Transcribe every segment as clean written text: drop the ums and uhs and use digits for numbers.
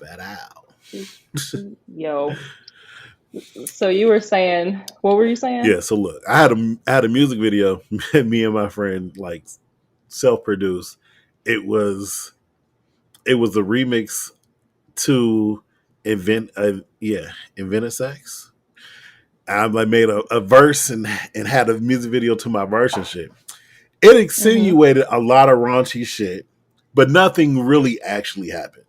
Bad Al. Yo. So you were saying, what were you saying? Yeah, so look, I had a music video me and my friend like self produced. It was it was a remix to invented sex. I like made a verse and had a music video to my verse and shit. It Mm-hmm. insinuated a lot of raunchy shit, but nothing really actually happened.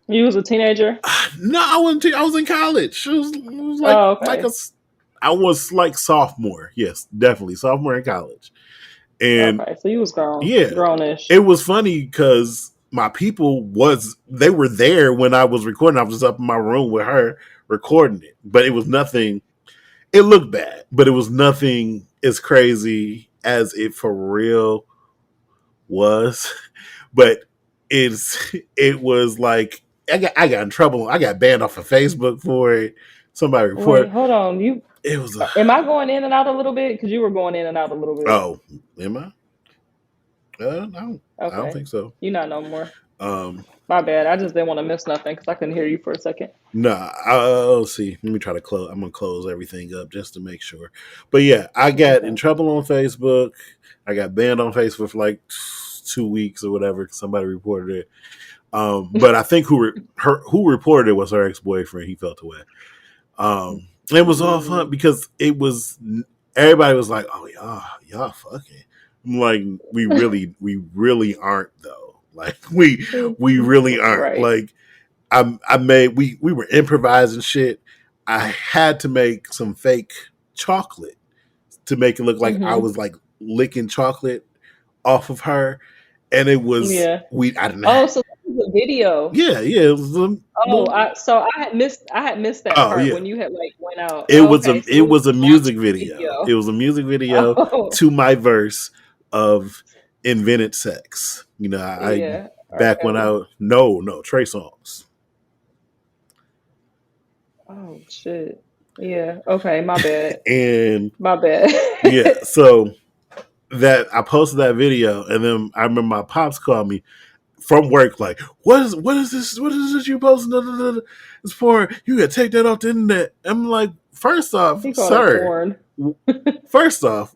You was a teenager? No, I wasn't. I was in college. It was Oh, like okay. I was like sophomore. Yes, definitely sophomore in college. And Okay. So you was yeah, grownish. it was funny because my people they were there when I was recording. I was just up in my room with her recording it, but it was nothing. It looked bad, but it was nothing as crazy as it for real was. But it was like I got in trouble. I got banned off of Facebook for it. Somebody Wait, reported hold on. You it was a am I going in and out a little bit? Because you were going in and out a little bit. oh am I? I don't Okay. think so. You not no more. Um, My bad. I just didn't want to miss nothing because I couldn't hear you for a second. nah, I'll see. Let me try to close. I'm gonna close everything up just to make sure. But yeah, I got in Okay. trouble on Facebook. I got banned on Facebook for like 2 weeks or whatever. Somebody reported it. But I think who reported it was her ex boyfriend. He felt away. It was all fun Mm. because it was everybody was like, "Oh y'all fucking." I'm like, we really aren't though. Like we really aren't. Right. Like I made we were improvising shit. I had to make some fake chocolate to make it look like I Mm-hmm. was like licking chocolate off of her, and it was Yeah. we. I didn't. Oh, so that was a video. Yeah. It was a Oh, little. I had missed that Oh part yeah, when you had like went out. it Oh, was a okay, so it it was was a an music actual video. It video. was a music video Oh, to my verse of invented sex. I yeah. R. back when Kelly. no Trey songs. Oh shit. Yeah. Okay. My bad. And My bad. yeah, so that I posted that video, and then I remember my pops called me from work, like, what is this? What is this you posting? Da, da, da, da. It's porn. You gotta take that off the internet. I'm like, first off, He called it sir, porn. first off,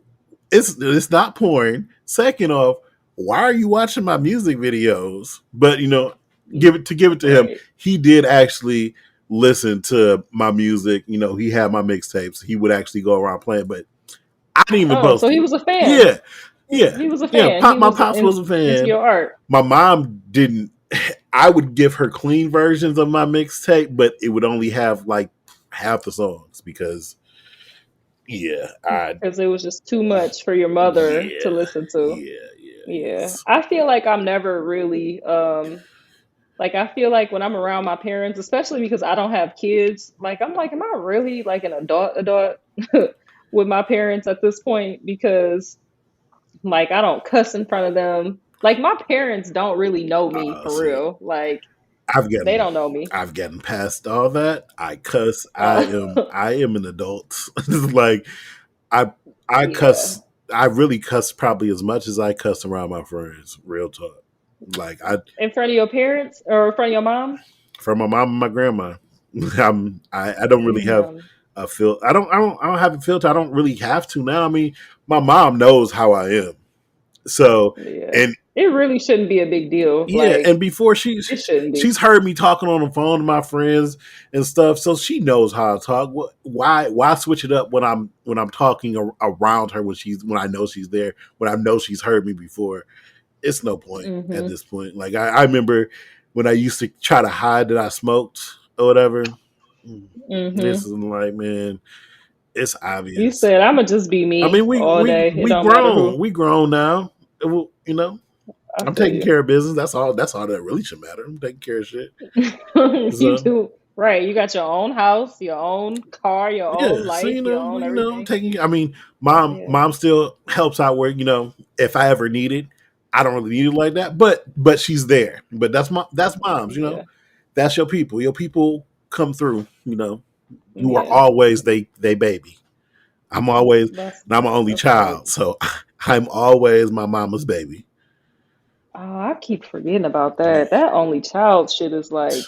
it's not porn. Second off, why are you watching my music videos? But give it to him. Right. He did actually listen to my music. He had my mixtapes. He would actually go around playing, but I didn't even Oh, so post he it. was a fan. Yeah, yeah, He was a yeah. fan. He My was pops was a into fan. your art. My mom didn't. I would give her clean versions of my mixtape, but it would only have like half the songs because yeah, I Because it was just too much for your mother to yeah, listen to. Yeah. yes. I feel like I'm never really like I feel like when I'm around my parents, especially because I don't have kids, like I'm like, am I really like an adult with my parents at this point? Because like I don't cuss in front of them. Like my parents don't really know me for See, real. Like I've they gotten don't know me. I've gotten past all that. I cuss. I am Oh, I am an adult. Like I I yeah. cuss. I really cuss probably as much as I cuss around my friends. Real talk. Like In front of your parents or in front of your mom? from my mom and my grandma. I don't really have Damn. a filter. I don't have a filter. I don't really have to now. I mean, my mom knows how I am. So Yeah. and It really shouldn't be a big deal. yeah, Like and before she's it shouldn't be. she's heard me talking on the phone to my friends and stuff, so she knows how to talk. Why switch it up when I'm talking around her when I know she's there, when I know she's heard me before? It's no point at Hmm. this point. Like I remember when I used to try to hide that I smoked or whatever. This Hmm. is like, man, it's You obvious. said I'ma just be I mean, me we all we day. It we don't matter grown. who. We grown now. You know, I I'm feel taking you. care of business. That's all that really should matter. I'm taking care of shit. You So do right. You got your own house, your own car, your own yeah, so life, your own I'm everything. taking. I mean, mom, Yeah. mom still helps out where if I ever need it. I don't really need it like that, but she's there. But that's mom's. Yeah. That's your people. Your people come through. You are Yeah. always they baby. I'm always, That's and I'm an only that's right. child, so I'm always my mama's baby. Oh, I keep forgetting about Yeah, that. That only child shit is like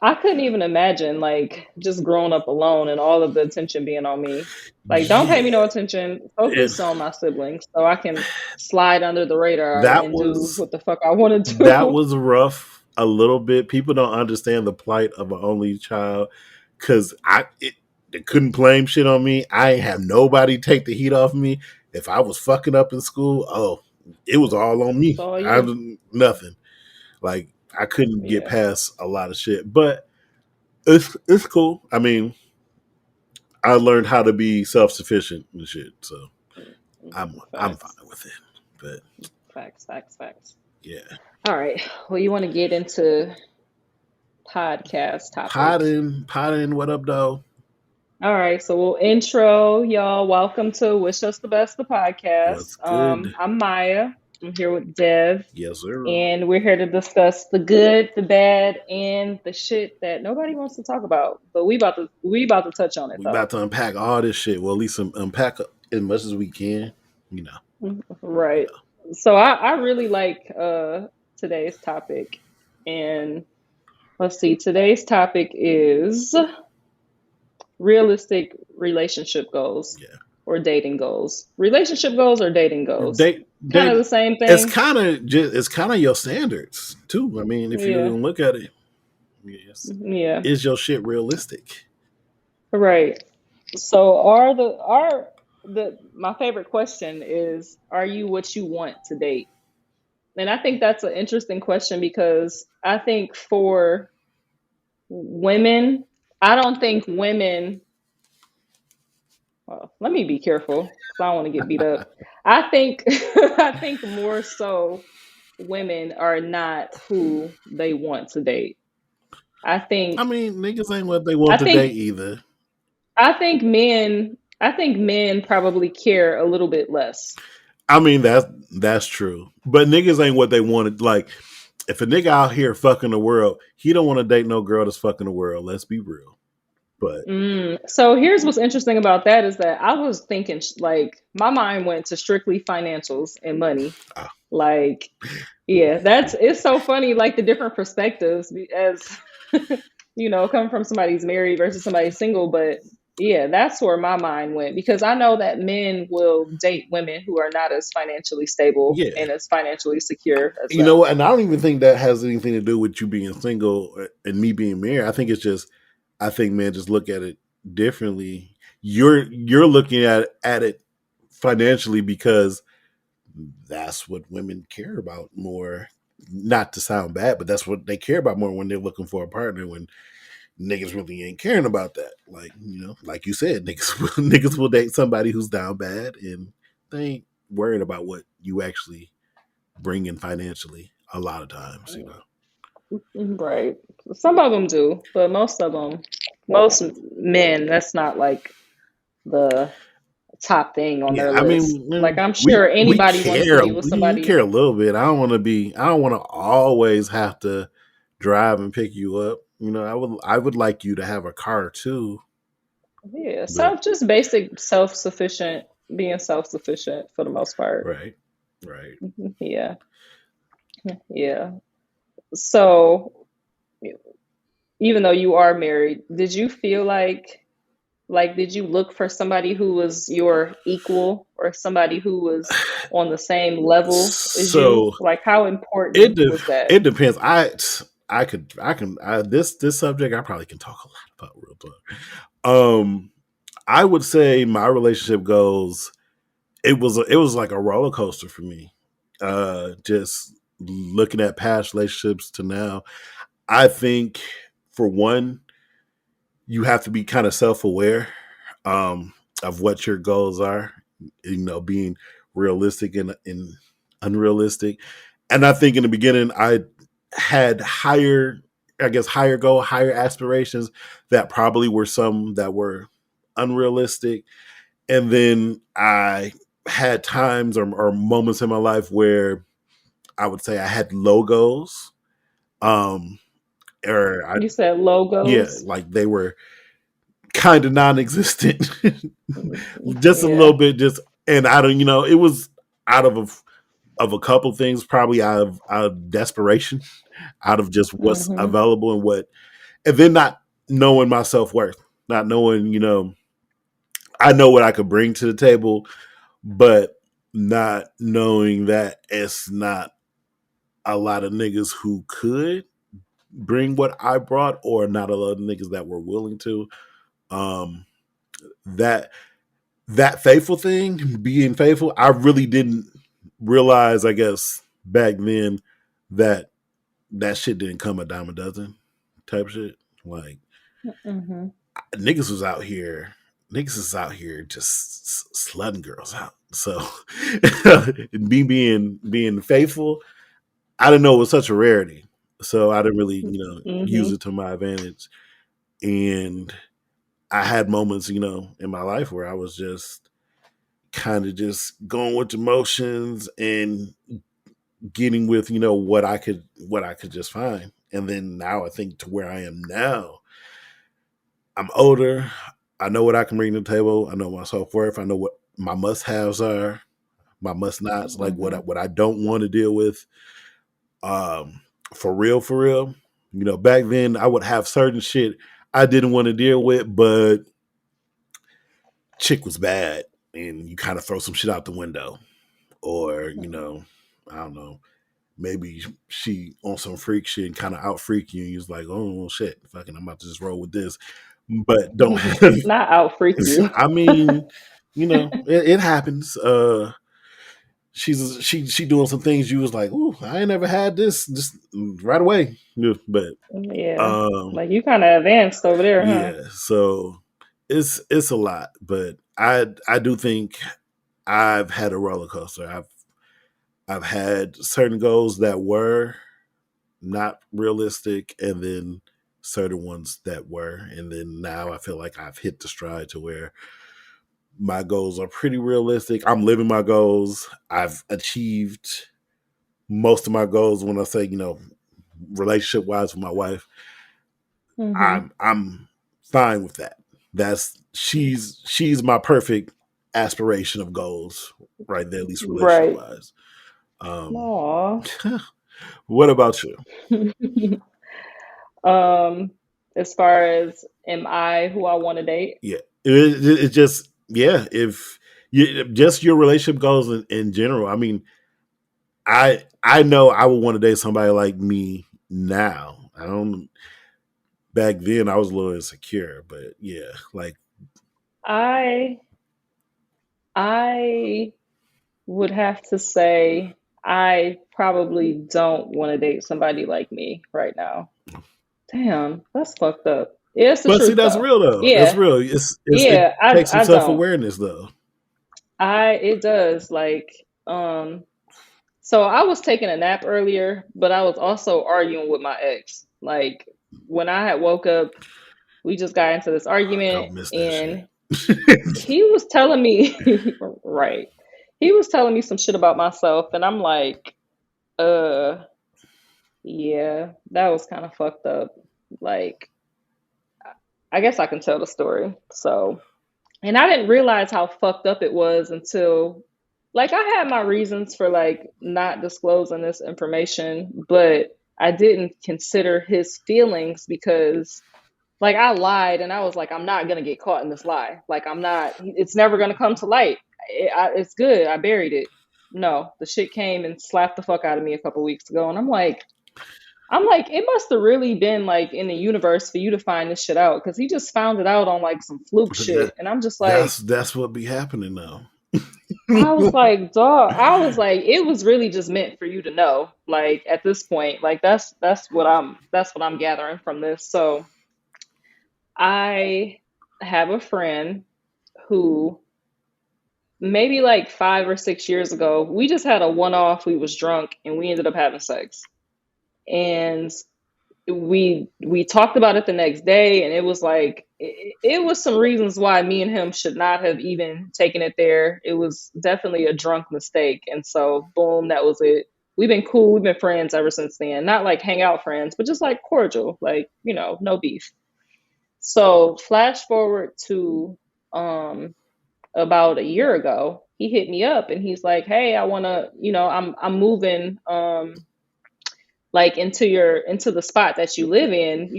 I couldn't even imagine like just growing up alone and all of the attention being on me. Like, don't pay Yeah, me no attention. it, Focus on my siblings so I can slide under the radar that and do was what the fuck I want to that do. was rough a little bit. People don't understand the plight of an only child because they couldn't blame shit on me. I ain't have nobody take the heat off me. If I was fucking up in school, oh, it was all on It's me. all I you. nothing. Like I couldn't get Yeah. past a lot of shit, but it's cool. I mean, I learned how to be self sufficient and shit, so I'm fine Facts. with it. But Facts. Facts. Facts. yeah, All right. Well, you want to get into podcast topics. potting. What up, though? All right, so we'll intro y'all. Welcome to Wish Us the Best, the podcast. What's good? I'm Maya. I'm here with Dev, Yes, sir. and we're here to discuss the good, the bad, and the shit that nobody wants to talk about. But we about to touch on it We though. about to unpack all this shit. Well, at least unpack as much as we can. You know. You Right. know. So I really like today's topic, and let's see. Today's topic is realistic relationship goals Yeah. or dating goals. Relationship goals or dating goals. Kind of They the same it's thing. kind of your standards too. I mean, if you Yeah. look at it, yes, Yeah. is your shit realistic? Right. So are the my favorite question is, are you what you want to date? And I think that's an interesting question because I think for women, I don't think women, well, let me be careful because I don't want to get beat up. I think I think more so women are not who they want to date. I I think mean, niggas ain't what they want I today think either. I think men probably care a little bit less. I mean, that's true. But niggas ain't what they wanted. Like, if a nigga out here fucking the world, he don't want to date no girl that's fucking the world. Let's be real. But So here's what's interesting about that is that I was thinking like my mind went to strictly financials and money. uh, Like, yeah, that's it's so funny like the different perspectives as coming from somebody who's married versus somebody single, but yeah, that's where my mind went because I know that men will date women who are not as financially stable yeah, and as financially secure as you know them. what? And I don't even think that has anything to do with you being single and me being married. I think it's just, I think men just look at it differently. You're looking at it financially because that's what women care about more. Not to sound bad, but that's what they care about more when they're looking for a partner. When niggas really ain't caring about that, like like you said, niggas will date somebody who's down bad, and they ain't worried about what you actually bring in financially. A lot of times. Right. Some of them do, but most men, that's not like the top thing on Yeah, their I list. mean, Like I'm we sure we anybody wants to care. be with We somebody. care a little bit. I don't want to always have to drive and pick you up. I would like you to have a car too, Yeah, but just basic self-sufficient, being self-sufficient for the most part. right, right. Yeah. Yeah. So, even though you are married, did you feel like did you look for somebody who was your equal or somebody who was on the same level as you? So Like how it important was that? it depends. This subject I probably can talk a lot about real talk. I would say my relationship goes. It was like a roller coaster for me. Just looking at past relationships to now, I think for one, you have to be kind of self aware of what your goals are. Being realistic and unrealistic. And I think in the beginning, I had higher aspirations that probably were some that were unrealistic. And then I had times or moments in my life where I would say I had low goals. Um, or I, You said yeah, logos. like they were kind of non-existent, just a little Yeah. bit. Just and I don't, it was out of a couple things, probably out of desperation, out of just what's Hmm. available and what. and then not knowing my self worth, not knowing, I know what I could bring to the table, but not knowing that it's not a lot of niggas who could bring what I brought, or not a lot of niggas that were willing to. Um, that that faithful thing, being faithful, I really didn't realize, I guess, back then that that shit didn't come a dime a dozen type shit. Like Mm-hmm. niggas was out here, niggas is out here just slutting girls out. So me being faithful, I didn't know it was such a rarity. So I didn't really, use Mm-hmm. it to my advantage. And I had moments, in my life where I was just kind of just going with the motions and getting with, what I could just find. And then now I think to where I am now, I'm older. I know what I can bring to the table. I know my self worth. I know what my must haves are, my must nots, like what Mm-hmm. I don't want to deal with. Um, for real, for real. Back then I would have certain shit I didn't want to deal with, but chick was bad, and you kind of throw some shit out the window, or I don't know, maybe she on some freak shit and kind of out freak you, and you're like, oh well, shit, fucking, I'm about to just roll with this, but don't have. Not out freak you. I mean, it happens. She doing some things you was like, ooh, I ain't never had this just right away. Yeah, but Yeah. um, Like you kind of advanced over there, huh? yeah, so it's a lot, but I do think I've had a roller coaster. I've had certain goals that were not realistic, and then certain ones that were, and then now I feel like I've hit the stride to where my goals are pretty realistic. I'm living my goals. I've achieved most of my goals. When I say, relationship wise with my wife, Mm-hmm. I'm fine with that. She's my perfect aspiration of goals right there, at least relationship Right. wise. Um, Aw. what about you? um, as far as am I who I want to date? Yeah, it just, yeah. If you just your relationship goals in general, I mean, I know I would want to date somebody like me now. I don't. Back then, I was a little insecure, but yeah, like I I would have to say I probably don't want to date somebody like me right now. Damn, that's fucked up. Yeah, it's the but see, truth that's though. real though. That's Yeah, real. It yeah, I takes some I self don't. awareness though. I it does like so I was taking a nap earlier, but I was also arguing with my ex. Like when I had woke up, we just got into this I argument don't miss that shit. and he was telling me right. He was telling me some shit about myself and I'm like, uh yeah, that was kind of fucked up. Like I guess I can tell the story. So, and I didn't realize how fucked up it was until like I had my reasons for like not disclosing this information, but I didn't consider his feelings because like I lied and I was like I'm not going to get caught in this lie. Like I'm not it's never going to come to light. It's good. I buried it. No, the shit came and slapped the fuck out of me a couple weeks ago and I'm like, it must have really been like in the universe for you to find this shit out because he just found it out on like some fluke shit. that And I'm just like, that's what be happening now. I was like, dog, I was like, it was really just meant for you to know. Like at this point, like that's what I'm gathering from this. So I have a friend who maybe like 5 or 6 years ago, we just had a one off, we was drunk and we ended up having sex. And we talked about it the next day and it was like it was some reasons why me and him should not have even taken it there. It was definitely a drunk mistake and so boom, that was it. We've been cool, we've been friends ever since then, not like hangout friends but just like cordial, like no beef. So flash forward to um about a year ago, he hit me up and he's like, hey, I want to, I'm moving like into the spot that you live in,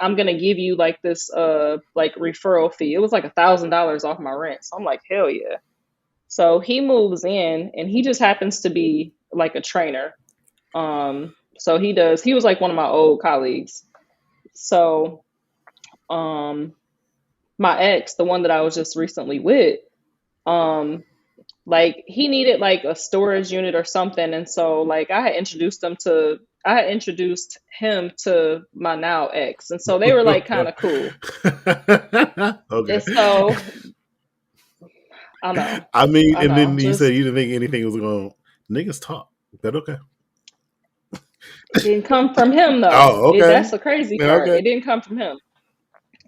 I'm gonna give you like this like referral fee. It was like $1,000 off my rent. So I'm like, hell yeah. So he moves in and he just happens to be like a trainer. So he was like one of my old colleagues. So um my ex, the one that I was just recently with, um like he needed like a storage unit or something, and so like I had introduced him to my now ex, and so they were like kind of cool. Okay. And so I know, I mean, I and know, then you said just you didn't think anything was going. Niggas talk, but okay. it didn't come from him though. Oh, okay. That's the crazy Yeah, part. okay. It didn't come from him.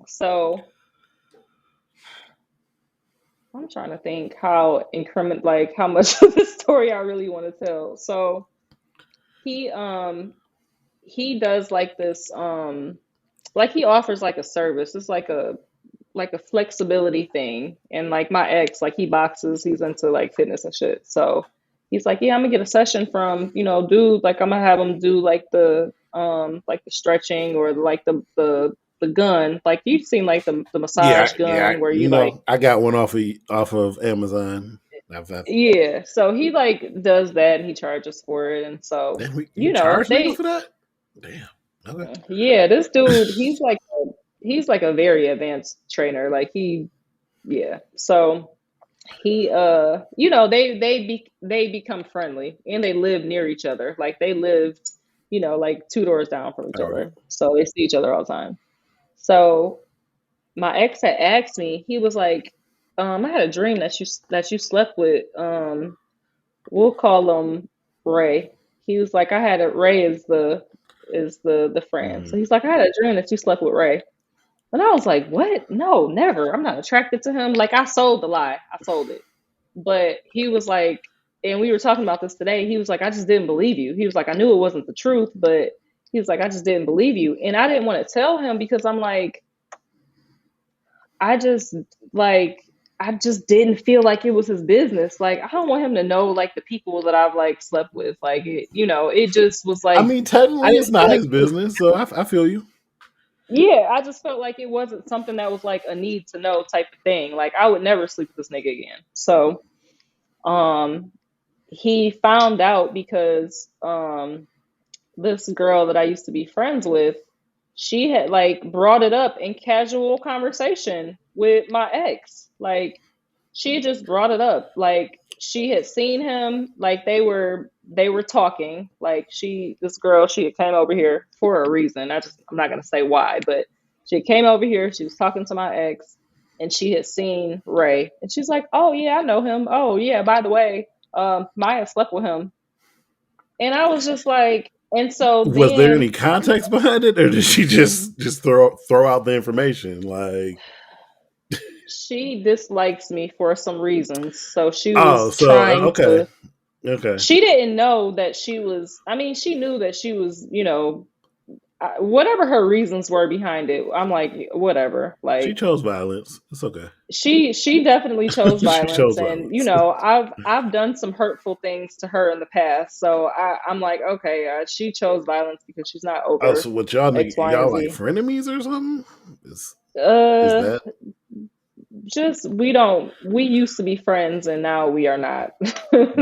So I'm trying to think how increment like how much of the story I really want to tell. So he he does like this like he offers like a service. It's like a flexibility thing. And like my ex, like he boxes, he's into like fitness and shit. So he's like, yeah, I'm gonna get a session from, dude, like I'm gonna have him do like the stretching or like the gun. Like you've seen like the Yeah, massage yeah. gun where you like I got one off of Amazon. I've yeah. So he like does that and he charges for it. And so, then you charge niggas they for that? Damn. Okay. yeah, this dude, he's like a very advanced trainer. Like yeah. So he they become friendly and they live near each other. Like they lived, like two doors down from each All right. other. So they see each other all the time. So my ex had asked me, he was like, I had a dream that you slept with we'll call him Ray. He was like, I had a Ray is the friend. So Mm. he's like, I had a dream that you slept with Ray. And I was like, what? No, never. I'm not attracted to him. Like I sold the lie. I sold it. But he was like, and we were talking about this today. He was like, I just didn't believe you. He was like, I knew it wasn't the truth, but he was like, I just didn't believe you. And I didn't want to tell him because I'm like, I just like I just didn't feel like it was his business. Like I don't want him to know like the people that I've like slept with. Like it just was I like mean, I technically, didn't it's feel not like his business, so I feel you. yeah, I just felt like it wasn't something that was like a need to know type of thing. Like I would never sleep with this nigga again. So um he found out because this girl that I used to be friends with, she had like brought it up in casual conversation with my ex. Like she just brought it up. Like she had seen him, like they were talking. Like this girl, she had came over here for a reason. I'm not gonna say why, but she came over here, she was talking to my ex, and she had seen Ray. And she's like, oh yeah, I know him. Oh yeah, by the way, Maya slept with him. And I was just like, and so Was there then any context behind it, or did she just throw out the information? Like, she dislikes me for some reasons. So she oh, was so trying okay, to, okay. she didn't know that she was, I mean, she knew that she was, whatever her reasons were behind it. I'm like, whatever. She Like, chose violence. It's okay. she definitely chose She violence, chose and violence. I've done some hurtful things to her in the past. So I'm like, okay, she chose violence because she's not Oh, over so what y'all X, Y, and y'all like Z. frenemies or something? Is Uh, that just we used to be friends and now we are not.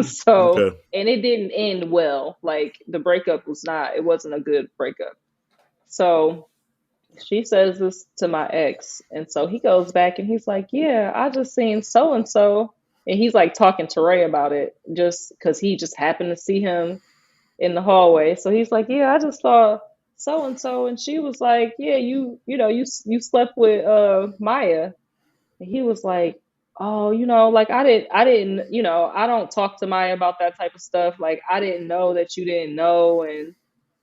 So, okay? and it didn't end well. Like the breakup it wasn't a good breakup. So she says this to my ex, and so he goes back and he's like, yeah, I just seen so and so. And he's like talking to Ray about it just because he just happened to see him in the hallway. So he's like, yeah, I just saw so and so, and she was like, yeah, you slept with Maya. And he was like, "Oh, like I didn't, I don't talk to Maya about that type of stuff. Like I didn't know that you didn't know." And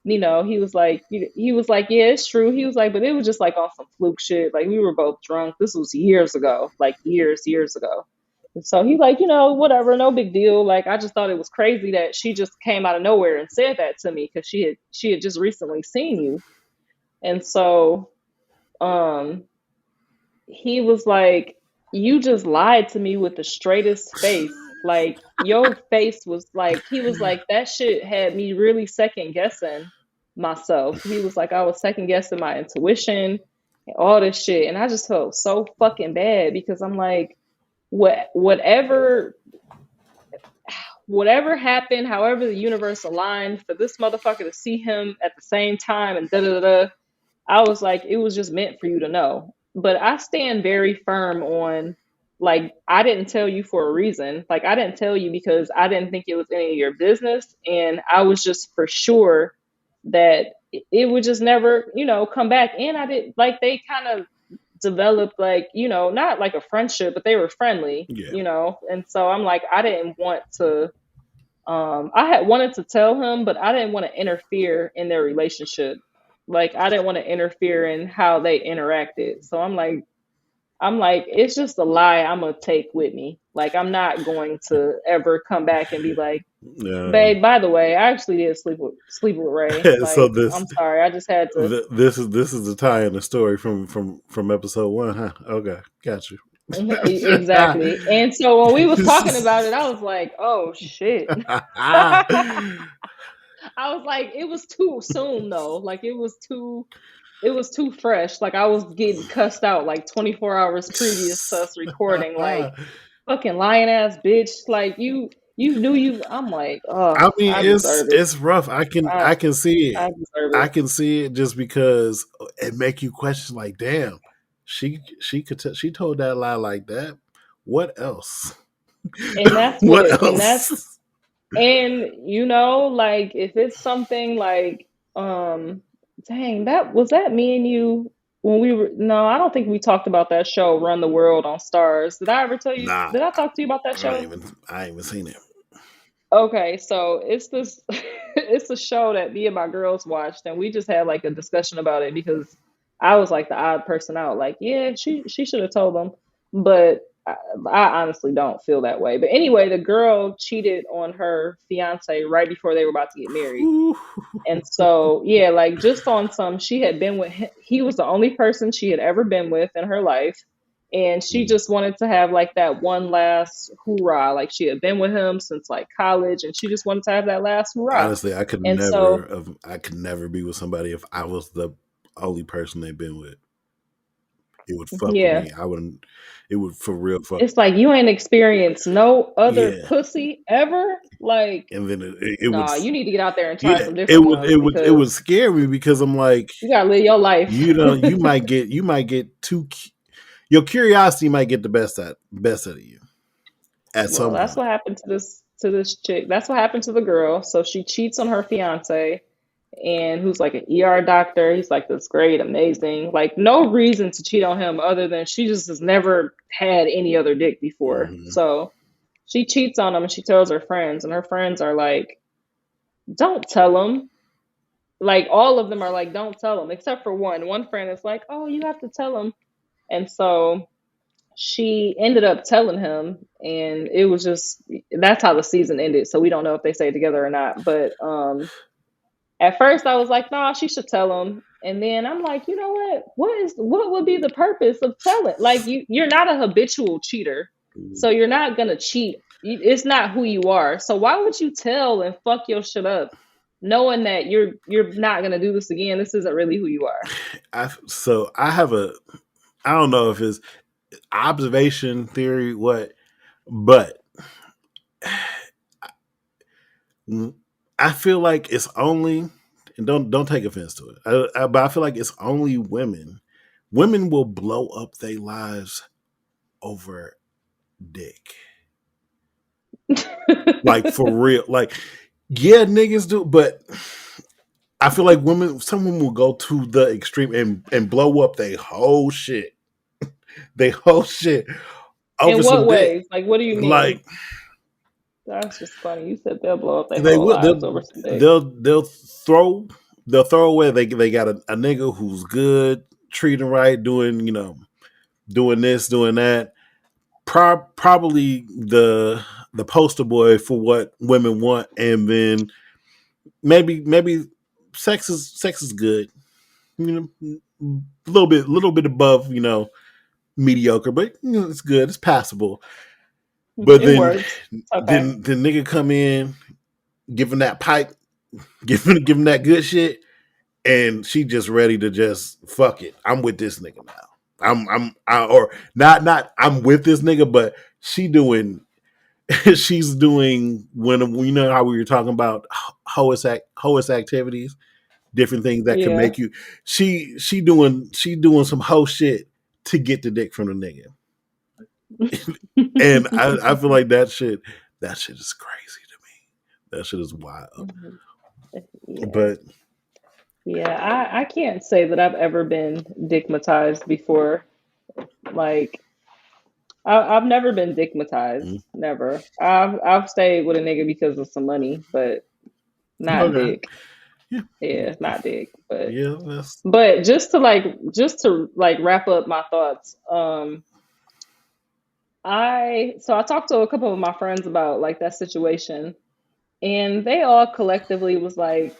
he was like, "Yeah, it's true." He was like, "But it was just like on some fluke shit. Like we were both drunk. This was years ago, like years ago." And so he's like, whatever, no big deal. Like I just thought it was crazy that she just came out of nowhere and said that to me because she had just recently seen you. And so um he was like, you just lied to me with the straightest face. Like, your face was like, he was like, that shit had me really second guessing. myself. He was like, I was second guessing my intuition and all this shit. And I just felt so fucking bad because I'm like, whatever happened, however the universe aligned for this motherfucker to see him at the same time and da da da. I was like, it was just meant for you to know. But I stand very firm on, like, I didn't tell you for a reason. Like, I didn't tell you because I didn't think it was any of your business. And I was just for sure that it would just never, come back. And I did, like, they kind of developed, like, not like a friendship, but they were friendly, Yeah, And so I'm like, I didn't want to, I had wanted to tell him, but I didn't want to interfere in their relationship. Like I didn't want to interfere in how they interacted. So I'm like, it's just a lie I'm gonna take with me. Like I'm not going to ever come back and be like, yeah. babe, by the way, I actually did sleep with Ray. So Like, I'm sorry, I just had to. this is the tie in the story from episode one, huh? Okay, got you. Exactly. And so when we was talking about it, I was like, oh shit. I was like, it was too soon though. Like it was too fresh. Like I was getting cussed out like 24 hours previous to us recording. Like fucking lying ass bitch. Like you knew you. I'm like, oh, I mean, I it's deserve it. it's rough. I can I I can see I it. deserve I it. can see it just because it make you question. Like, damn, she told that lie like that. What else? And that's what What it. And that's else? like if it's something like dang, that me and you when we were no, I don't think we talked about that show Run the World on Stars. Did I ever tell you? Nah, Did I talk to you about that I ain't show? even I ain't even seen it. Okay, so it's this it's a show that me and my girls watched and we just had like a discussion about it because I was like the odd person out. Like, yeah, she should have told them. But I honestly don't feel that way. But anyway, the girl cheated on her fiance right before they were about to get married. And so, yeah, like just on some, she had been with him. He was the only person she had ever been with in her life. And she just wanted to have like that one last hoorah. Like she had been with him since like college and she just wanted to have that last hoorah. Honestly, And so, I could never be with somebody if I was the only person they've been with. It would fuck with yeah, me. I wouldn't. It would for real fuck. it's like you ain't experienced no other Yeah, pussy ever. Like, and then it would. nah, you need to get out there and try Yeah, some it different would. ones It because would scare me because I'm like, you gotta live your life. you might get too. Your curiosity might get the best out of you at Well, some that's point. what happened to this chick. That's what happened to the girl. So she cheats on her fiance, and who's like an ER doctor. He's like this great, amazing, like no reason to cheat on him other than she just has never had any other dick before. Hmm. So she cheats on him, and she tells her friends, and her friends are like, "Don't tell him." Like all of them are like, "Don't tell him," except for one. One friend is like, "Oh, you have to tell him," and so she ended up telling him and it was just that's how the season ended, so we don't know if they stay together or not. But at first I was like, nah, she should tell him, and then I'm like, you know what would be the purpose of telling? Like you're not a habitual cheater, so you're not gonna cheat. It's not who you are, so why would you tell and fuck your shit up knowing that you're not gonna do this again? This isn't really who you are. I have a. I don't know if it's observation theory, what, but I feel like it's only, and don't take offense to it, but I feel like it's only women. Women will blow up their lives over dick, like for real. Like, yeah, niggas do, but I feel like some women will go to the extreme and blow up their whole shit over In some what dick. ways? Like, what do you mean? Like That's just funny. You said they'll blow up their they whole will, lives over some dick. throw they'll throw away. They got a nigga who's good, treating right, doing this, doing that. Probably the poster boy for what women want, and then maybe sex is good, a little bit above, mediocre, but it's good, it's passable. But It then works. Okay. then the nigga come in, giving that pipe, giving that good shit, and she just ready to just fuck it. I'm with this nigga now. Or not. I'm with this nigga, but she doing. She's doing when you know how we were talking about hoist activities, different things that can Yeah. make you. She doing some hoe shit to get the dick from the nigga, and I feel like that shit is crazy to me. That shit is wild. Mhm. Yeah. But Yeah. I can't say that I've ever been digmatized before. Like, I've never been digmatized. mm, Never. I've stayed with a nigga because of some money, but not okay, dick. yeah, Yeah, not dick. yeah, that's But just to like wrap up my thoughts. I talked to a couple of my friends about like that situation, and they all collectively was like,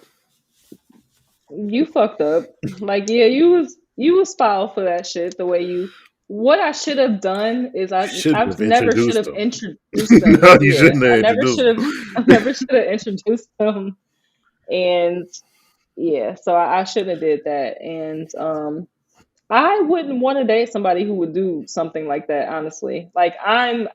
"You fucked up. Like, yeah, you was foul for that shit. The way you. What I should have done is should I've have never should introduced have them. introduced them. No, you Yeah, shouldn't have I never introduced should have. them. I never should have introduced them. And yeah, so I should have did that. And I wouldn't want to date somebody who would do something like that, honestly. Like I'm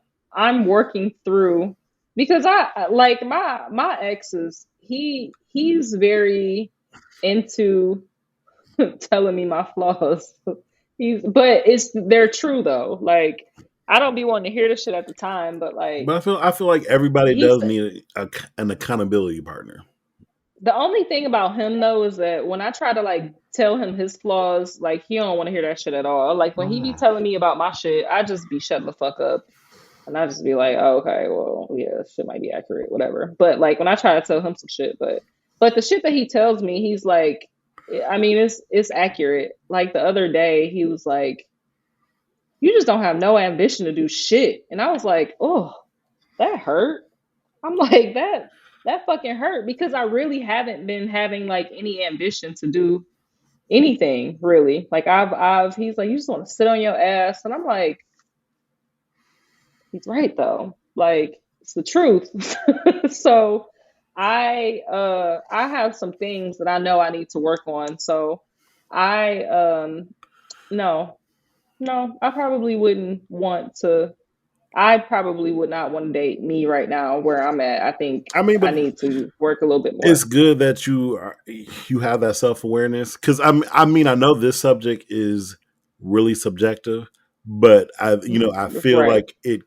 working through because I like my exes, he's very into telling me my flaws. But they're true though. Like I don't be wanting to hear this shit at the time, but like But I feel like everybody he's does need an accountability partner. the only thing about him though is that when I try to like tell him his flaws, like he don't want to hear that shit at all. Like when he be telling me about my shit, I just be shut the fuck up. And I just be like, oh, okay, well, yeah, shit might be accurate, whatever. But like when I try to tell him some shit, but the shit that he tells me, he's like, I mean, it's accurate. Like the other day, he was like, "You just don't have no ambition to do shit," and I was like, "Oh, that hurt." I'm like that fucking hurt because I really haven't been having like any ambition to do anything really. Like I've he's like, "You just want to sit on your ass," and I'm like, he's right though. Like it's the truth. So I have some things that I know I need to work on. So I no, no, I probably would not want to date me right now where I'm at. I think I mean, I but need to work a little bit it's more. good that you have that self awareness because I mean I know this subject is really subjective, but I feel Right. like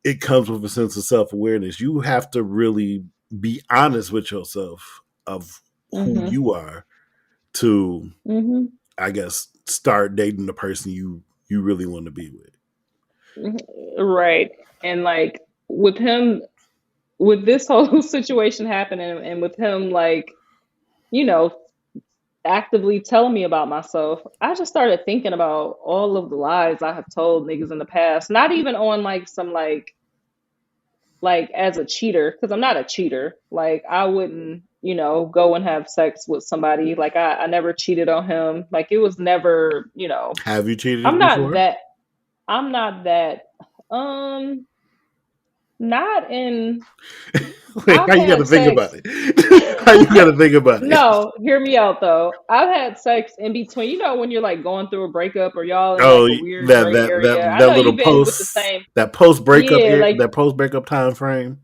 it comes with a sense of self awareness. You have to really be honest with yourself of who Mhm. you are to, Mhm. I guess, start dating the person you really want to be with. Mhm. Right. And like with him with this whole situation happening and with him like, you know, actively telling me about myself, I just started thinking about all of the lies I have told niggas in the past. Not even on like some like as a cheater, because I'm not a cheater. Like I wouldn't, go and have sex with somebody. Like I never cheated on him. Like it was never, Have you I'm cheated not before? that I'm not that um not in Wait, I've how you got to had think about sex. it? How you got to think about it? No, hear me out though. I've had sex in between. You know when you're like going through a breakup or y'all in like Oh, a weird gray area. I that know little you've been with the same. post breakup Yeah, like that post breakup time frame.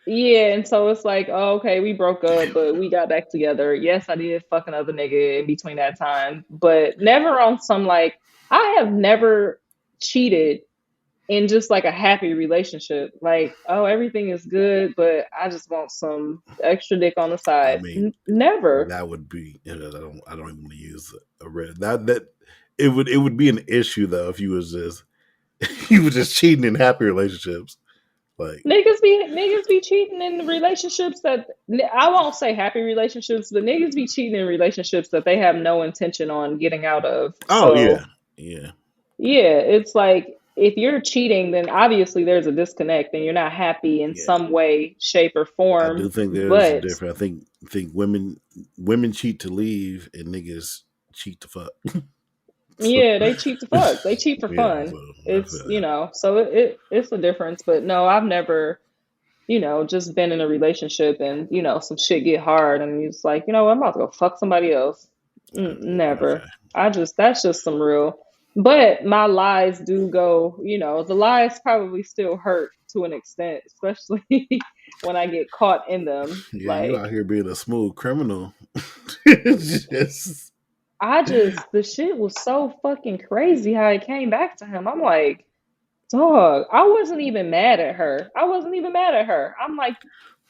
yeah, and so it's like, oh, okay, we broke up, but we got back together. Yes, I did fuck another nigga in between that time, but never on some like I have never cheated in just like a happy relationship. Like, oh, everything is good, but I just want some extra dick on the I side. mean, Never. that would be. I don't even want to use a red. That it would be an issue though if you was just you were just cheating in happy relationships. Like, Niggas be cheating in relationships that I won't say happy relationships, but niggas be cheating in relationships that they have no intention on getting out of. oh yeah, So yeah, yeah, it's like if you're cheating, then obviously there's a disconnect and you're not happy in yeah. some way, shape, or I do form. think there's a But difference. I think women cheat to leave and niggas cheat to fuck. So, yeah, they cheat to fuck. They cheat for yeah, fun. so I It's feel that. so it's a difference. But no, I've never. just been in a relationship and, some shit get hard and you're just like, I'm about to go fuck somebody else. Never. Okay. That's just some real. But my lies do go, the lies probably still hurt to an extent, especially when I get caught in them. Yeah, you Like, out here being a smooth criminal. Just, the shit was so fucking crazy how it came back to him. I'm like, dog, I wasn't even mad at her. I wasn't even mad at her. I'm like,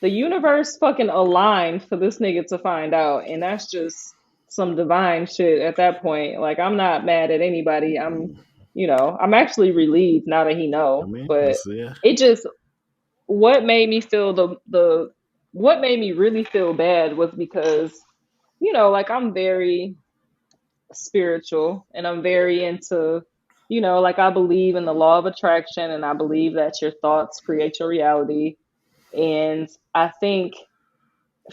the universe fucking aligned for this nigga to find out, and that's just some divine shit at that point. Like, I'm not mad at anybody. I'm actually relieved now that he I know. mean, But that's yeah. it just what made me feel the what made me really feel bad was because like I'm very spiritual and I'm very into, like I believe in the law of attraction and I believe that your thoughts create your reality. And I think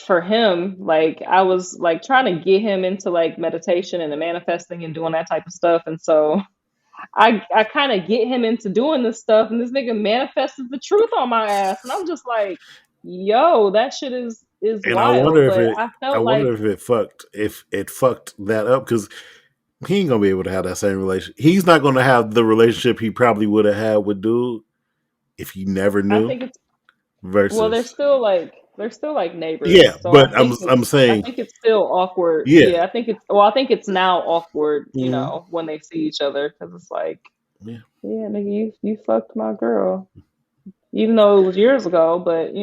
for him, like I was like trying to get him into like meditation and the manifesting and doing that type of stuff. And so I kind of get him into doing this stuff and this nigga manifested the truth on my ass. And I'm just like, yo, that shit is And I wild. wonder if But it. I I felt like wonder if it fucked that up because he ain't gonna be able to have that same relation. He's not gonna have the relationship he probably would have had with dude if he never I knew. think it's well, Versus, they're still like neighbors. yeah, So I but think I'm I saying, think it's still awkward. yeah, Yeah, I think it's now awkward, mm-hmm, when they see each other because it's like, yeah. yeah, nigga, you fucked my girl, even though it was years ago. But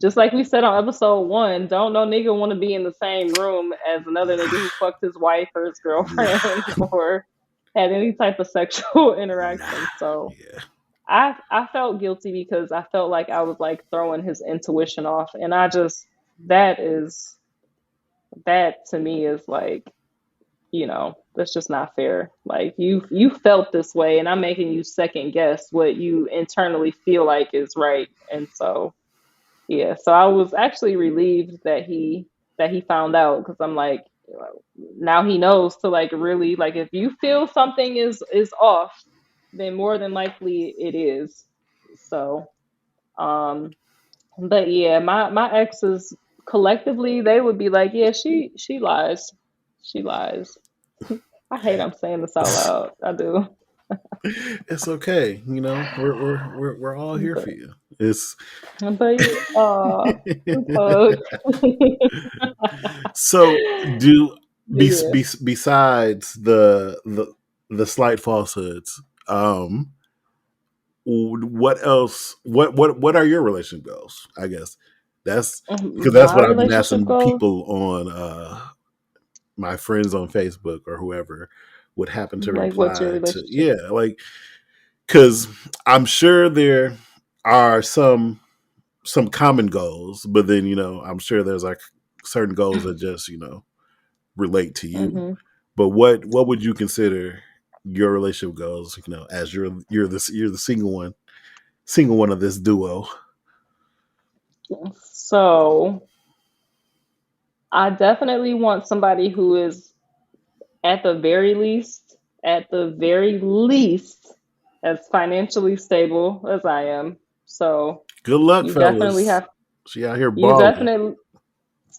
just like we said on episode one, don't no nigga want to be in the same room as another nigga who fucked his wife or his Nah, girlfriend or had any type of sexual nah, interaction. So yeah. I felt guilty because I felt like I was like throwing his intuition off, and I just that is that to me is like, that's just not fair. Like you felt this way, and I'm making you second guess what you internally feel like is right. And so yeah, so I was actually relieved that he found out because I'm like, now he knows to like really like if you feel something is off, then more than likely it is. So um, but yeah, my exes collectively they would be like, yeah, she lies, she lies. I hate I'm saying this out loud. I do, It's okay. You know, we're all here but for you. It's group hug. so do But yeah, besides the slight falsehoods. What else? What are your relationship goals? I guess that's because that's my what I've been relationship asking goals. people on my friends on Facebook or whoever would happen to Like, what's your reply to. relationship? Yeah, like because I'm sure there are some common goals, but then I'm sure there's like certain goals that just relate to you. Hmm. But what would you consider your relationship goals? As you're the single one of this duo. So I definitely want somebody who is at the very least, as financially stable as I am. So Good luck, you definitely fellas. have, She out here you balling. definitely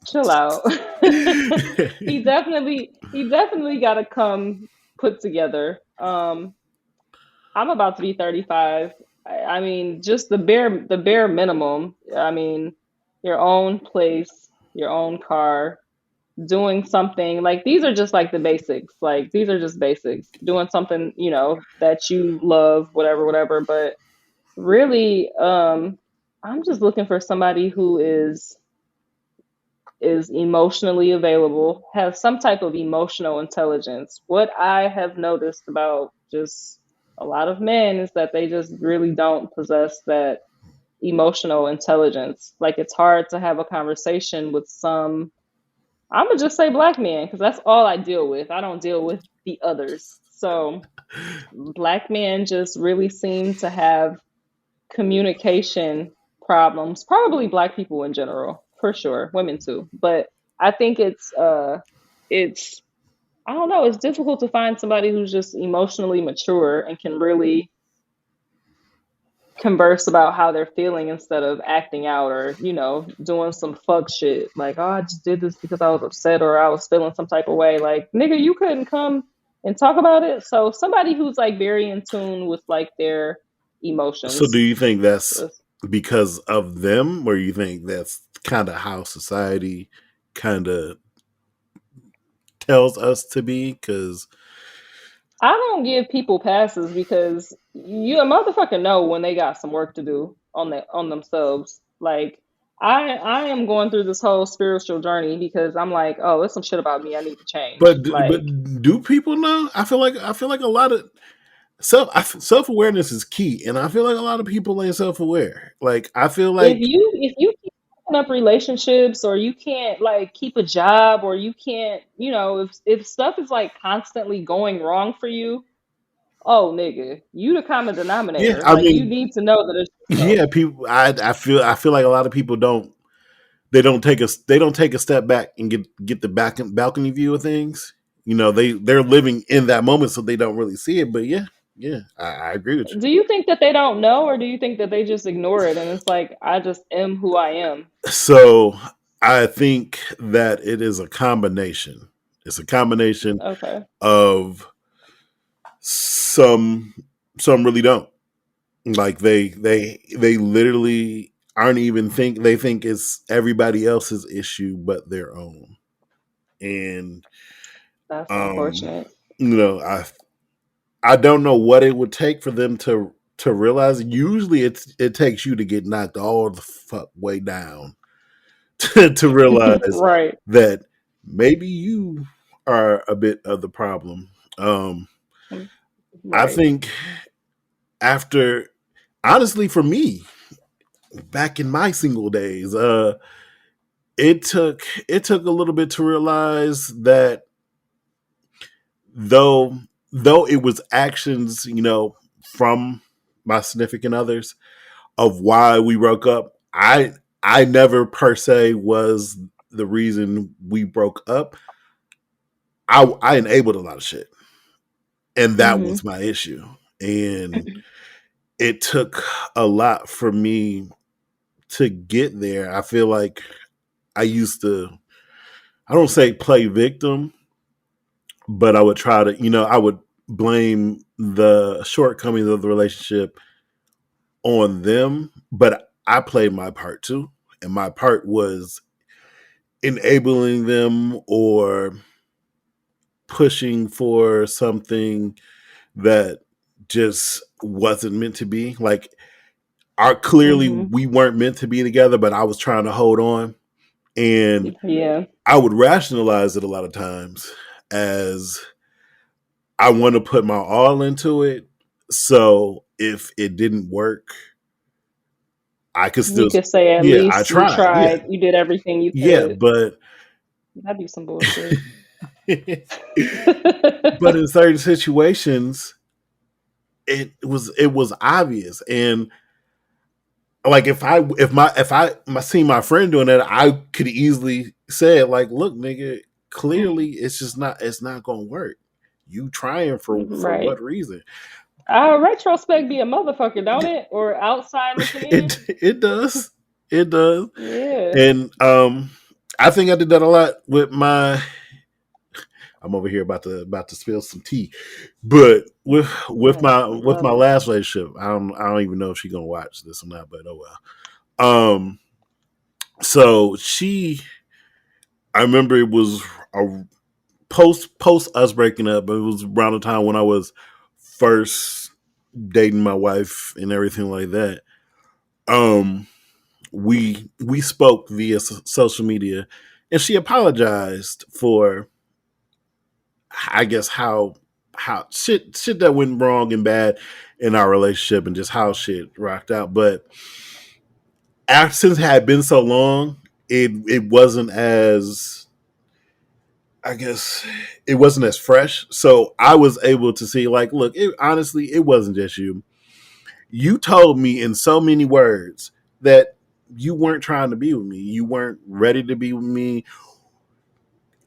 chill out. He definitely got to come put together. I'm about to be 35. I mean, just the bare minimum. I mean, your own place, your own car, doing something like these are just like the basics. Like these are just basics. Doing something, that you love, whatever, whatever. But really, I'm just looking for somebody who is emotionally available, has some type of emotional intelligence. What I have noticed about just a lot of men is that they just really don't possess that emotional intelligence. Like it's hard to have a conversation with some, I'm gonna just say black men because that's all I deal with. I don't deal with the others. So black men just really seem to have communication problems. Probably black people in general, for sure, women too. But I think it's I don't know, it's difficult to find somebody who's just emotionally mature and can really converse about how they're feeling instead of acting out or, doing some fuck shit. Like, oh, I just did this because I was upset or I was feeling some type of way. Like, nigga, you couldn't come and talk about it. So somebody who's like very in tune with like their So do emotions. you think that's because of them, or you think that's kind of how society kind of tells us to be? Because I don't give people passes because you a motherfucker know when they got some work to do on themselves. Like I am going through this whole spiritual journey because I'm like, oh, there's some shit about me I need to change. but Like do people know? I feel like a lot of self awareness is key, and I feel like a lot of people ain't self aware. Like I feel like if you keep fucking up relationships or you can't like keep a job or you can't, if stuff is like constantly going wrong for you, oh nigga, you the common yeah, denominator. I Like you mean need to know that it's yourself. yeah, people. I feel like a lot of people don't they don't take a step back and get the balcony view of things. You know, they're living in that moment, so they don't really see it. But yeah, yeah, I agree with Do you think that they don't know, or do you think that they just ignore it and it's like, I just am who I am? you. So I think that it is a combination. It's a combination Okay. of some some really don't. Like they literally aren't even think they think it's everybody else's issue but their own. And That's um, unfortunate. you know, I don't know what it would take for them to realize. Usually, it takes you to get knocked all the fuck way down to realize Right. that maybe you are a bit of the problem. Um, I Right. think after honestly, for me, back in my single days, it took a little bit to realize that though though it was actions, you know, from my significant others of why we broke up, I never per se was the reason we broke up. I enabled a lot of shit, and that Mm-hmm. was my issue. And it took a lot for me to get there. I feel like I used to, I don't say play victim, but I would try to, you know, I would blame the shortcomings of the relationship on them, but I played my part too. And my part was enabling them or pushing for something that just wasn't meant to be. Like, our clearly Mm-hmm. we weren't meant to be together, but I was trying to hold on. And Yeah. I would rationalize it a lot of times as I want to put my all into it. So if it didn't work, I could still, You could say at yeah, I least you tried. Yeah. tried, you did everything you Yeah. could. But, That'd be some bullshit. but in certain situations, it was obvious. And like if I seen my friend doing that, I could easily say it like, look, nigga, clearly it's not gonna work. You trying for Right. what reason? Retrospect be a motherfucker, don't it? Or outside looking in? It does. It does. Yeah. And I think I did that a lot with my I'm over here about to spill some tea. But Oh, I with love my it. last relationship, I don't even know if she's gonna watch this or not, but oh well. So she I remember it was a post us breaking up, but it was around the time when I was first dating my wife and everything like that. Um, we spoke via social media, and she apologized for, I guess, how shit that went wrong and bad in our relationship, and just how shit rocked out. But after, since it had been so long, it wasn't as, I guess, it wasn't as fresh. So I was able to see, like, look, honestly, it wasn't just you. You told me in so many words that you weren't trying to be with me. You weren't ready to be with me.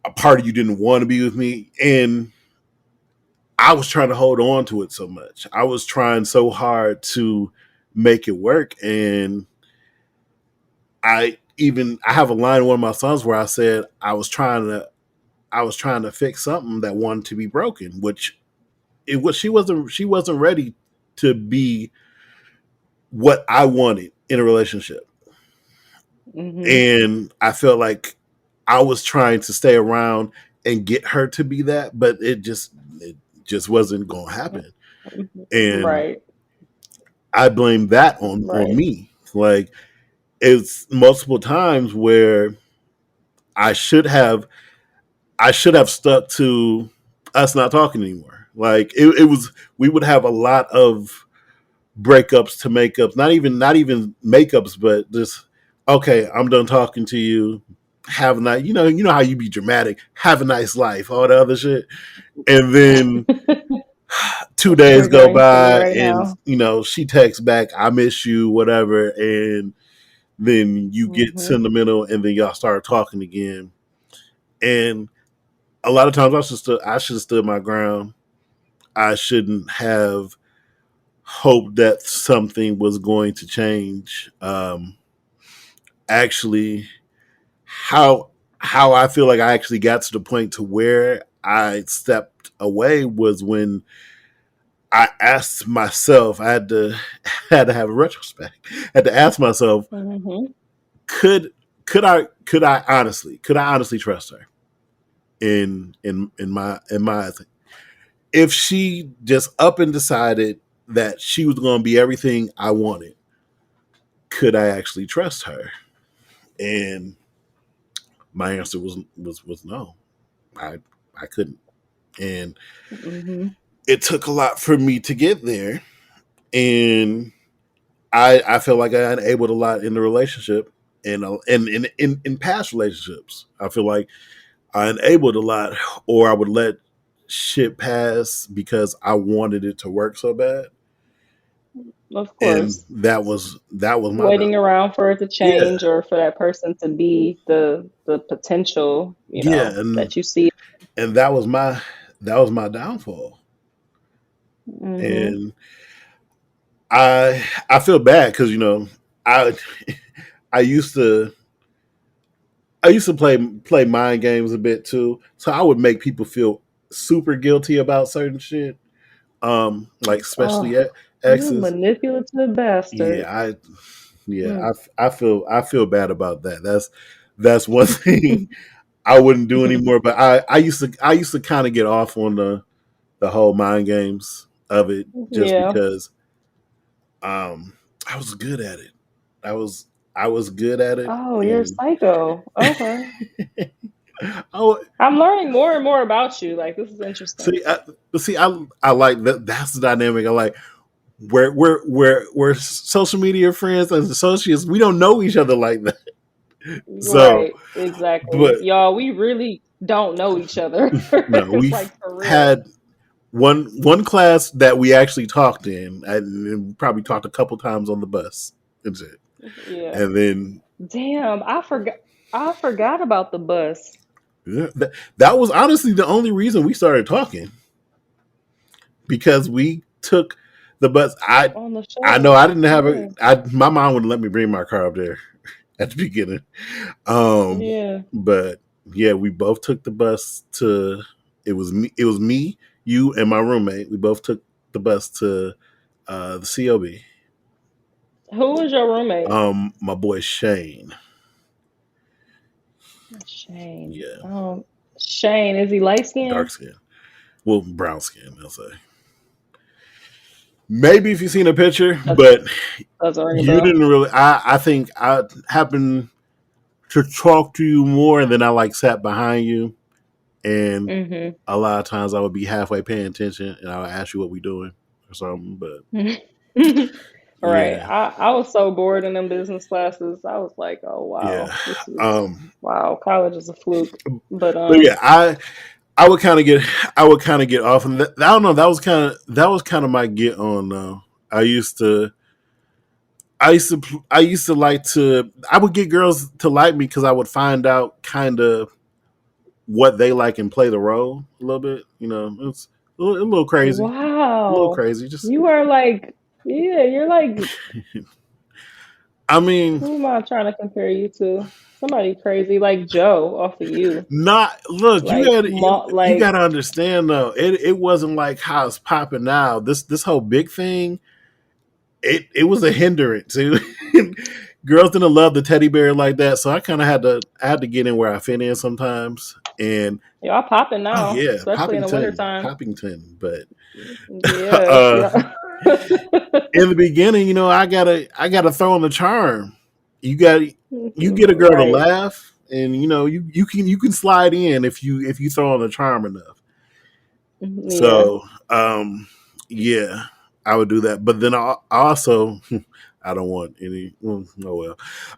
A part of you didn't want to be with me. And I was trying to hold on to it so much. I was trying so hard to make it work. And I have a line in one of my songs where I said I was trying to fix something that wanted to be broken, which it was she wasn't ready to be what I wanted in a relationship. Mhm. And I felt like I was trying to stay around and get her to be that, but it just wasn't going to happen. Mhm. And Right. I blame that on Right. me. Like it's multiple times where I should have I should have stuck to us not talking anymore. Like it was we would have a lot of breakups to makeups, not even makeups, but just okay, I'm done talking to you. Have a nice, you know how you be dramatic. Have a nice life, all the other shit, and then 2 days go Triggering for you by, right and now. she texts back, "I miss you," whatever, and then you get Mhm. sentimental, and then y'all start talking again. And a lot of times, I should have stood my ground. I shouldn't have hoped that something was going to change. Actually, how I feel like I actually got to the point to where I stepped away was when I asked myself. I had to had to have a retrospect. I had to ask myself, Mhm. could could I honestly trust her in my eyes? If she just up and decided that she was going to be everything I wanted, could I actually trust her? And my answer was no. I I couldn't. And Mhm. it took a lot for me to get there. And I feel like I enabled a lot in the relationship, and in past relationships. I feel like I enabled a lot, or I would let shit pass because I wanted it to work so bad. Of And course. that was my Waiting downfall. around for it to Yeah, change or for that person to be the potential, yeah, that you see. and that was my downfall. Mhm. And I feel bad because I I used to play mind games a bit too, so I would make people feel super guilty about certain shit. Like especially Oh, you exes. manipulative bastard. Yeah, Mm. I feel bad about that. That's one thing I wouldn't do anymore. But I used to kind of get off on the whole mind games of it just Yeah. because um I was good at it. I was I was good at it, Oh, you're a and psycho. Okay. oh, I'm learning more and more about you. Like, this is interesting. see, I like that. That's the dynamic I like. We're social media friends and associates. We don't know each other like that. So, Right, exactly. but Y'all, we really don't know each other. no, we've Like, for real. had one class that we actually talked in, and probably talked a couple times on the bus. That's it. Yeah. And then Damn, I forgot about the bus yeah, that was honestly the only reason we started talking because we took the bus. on the I know shuttle. I didn't have Yeah. my mom wouldn't let me bring my car up there at the beginning. Um, Yeah. but yeah, we both took the bus to. It was me, you, and my roommate. We both took the bus to the COB. Who was your roommate? My boy Shane. Shane. Yeah, Shane, is he light dark skinned? skin. Well, brown skin. I'll say. Maybe if you've seen a picture, That but doesn't ring a you bell. didn't really. I think I happened to talk to you more, and then I like sat behind you, and Mm-hmm. a lot of times I would be halfway paying attention, and I would ask you what we doing or something. But Right. yeah, I was so bored in them business classes. I was like, oh yeah. wow, this is Um, wow, college is a fluke. But but yeah, I would kind of get off, and I don't know. That was kind of my get on though. I used to I used to like to I would get girls to like me because I would find out kind of what they like and play the role a little bit. It's a little crazy, a little wow. crazy. Just You are like Yeah, you're like, I mean, who am I trying to compare you to? Somebody crazy like Joe off of you. not look. Like, You got like, to understand though. It wasn't like how it's popping now. This whole big thing. It was a hindrance. Girls didn't love the teddy bear like that, so I kind of had to get in where I fit in sometimes. And y'all popping oh now, yeah, especially in the wintertime. Poppington. But Yeah, uh, yeah. in the beginning, I gotta throw in the charm. You got you get a girl to Right. laugh, and you can slide in if you throw in the charm enough. Yeah. So yeah, I would do that. But then I also I don't want any. Oh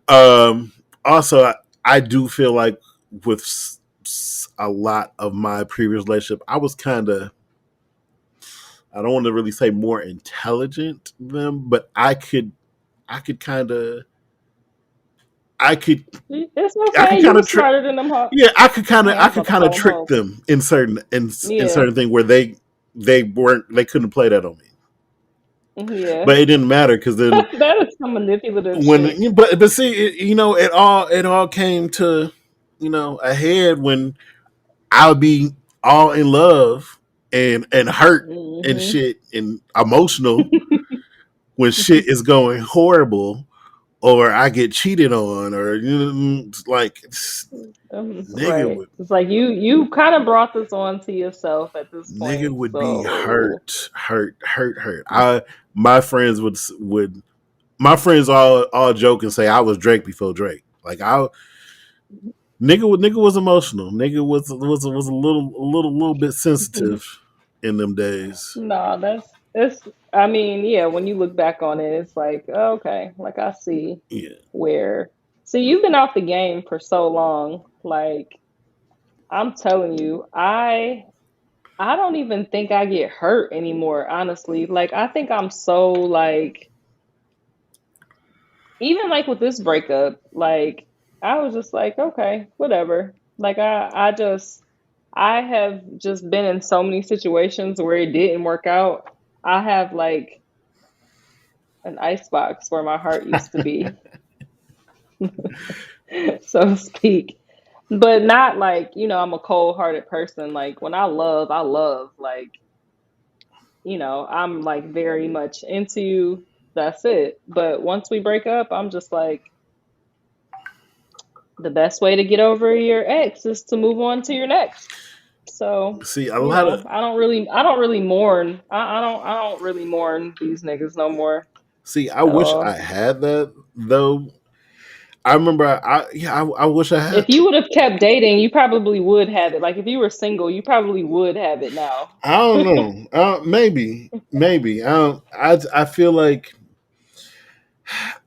well. Also, I do feel like with a lot of my previous relationship, I was kind of, I don't want to really say more intelligent than them, but I could kind of, I could, It's I could okay. You kind were of trick. smarter than them. Yeah, Dang, I I was could about to kind of call them trick hoes. them in Yeah. certain things where they couldn't play that on me, Yeah. but it didn't matter because then That is some manipulative shit. when but see it all came to a head when I would be all in love and hurt and Hmm. shit and emotional when shit is going horrible or I get cheated on or like nigga Right. would It's like you kind of brought this on to yourself at this nigga point. would be So hurt. I my friends would my friends all joke and say I was Drake before Drake. Like I nigga was emotional. Nigga was a little bit sensitive in them days. no, that's it's. I mean, yeah. When you look back on it, it's like okay, like I see Yeah. where. See, you've been off the game for so long. Like I'm telling you, I don't even think I get hurt anymore. Honestly, like I think I'm so like even like with this breakup, like I was just like, okay, whatever. Like I have just been in so many situations where it didn't work out. I have like an ice box where my heart used to be, so to speak. But not like, I'm a cold hearted person. Like when I love, I love. Like, I'm like very much into you. That's it. But once we break up, I'm just like, the best way to get over your ex is to move on to your next. So, See, a lot of I don't really mourn. I don't really mourn these niggas no more see. I at wish I all. had that though. I remember. I wish I had. If you would have kept dating, you probably would have it. Like if you were single, you probably would have it now. I don't know. Maybe. I feel like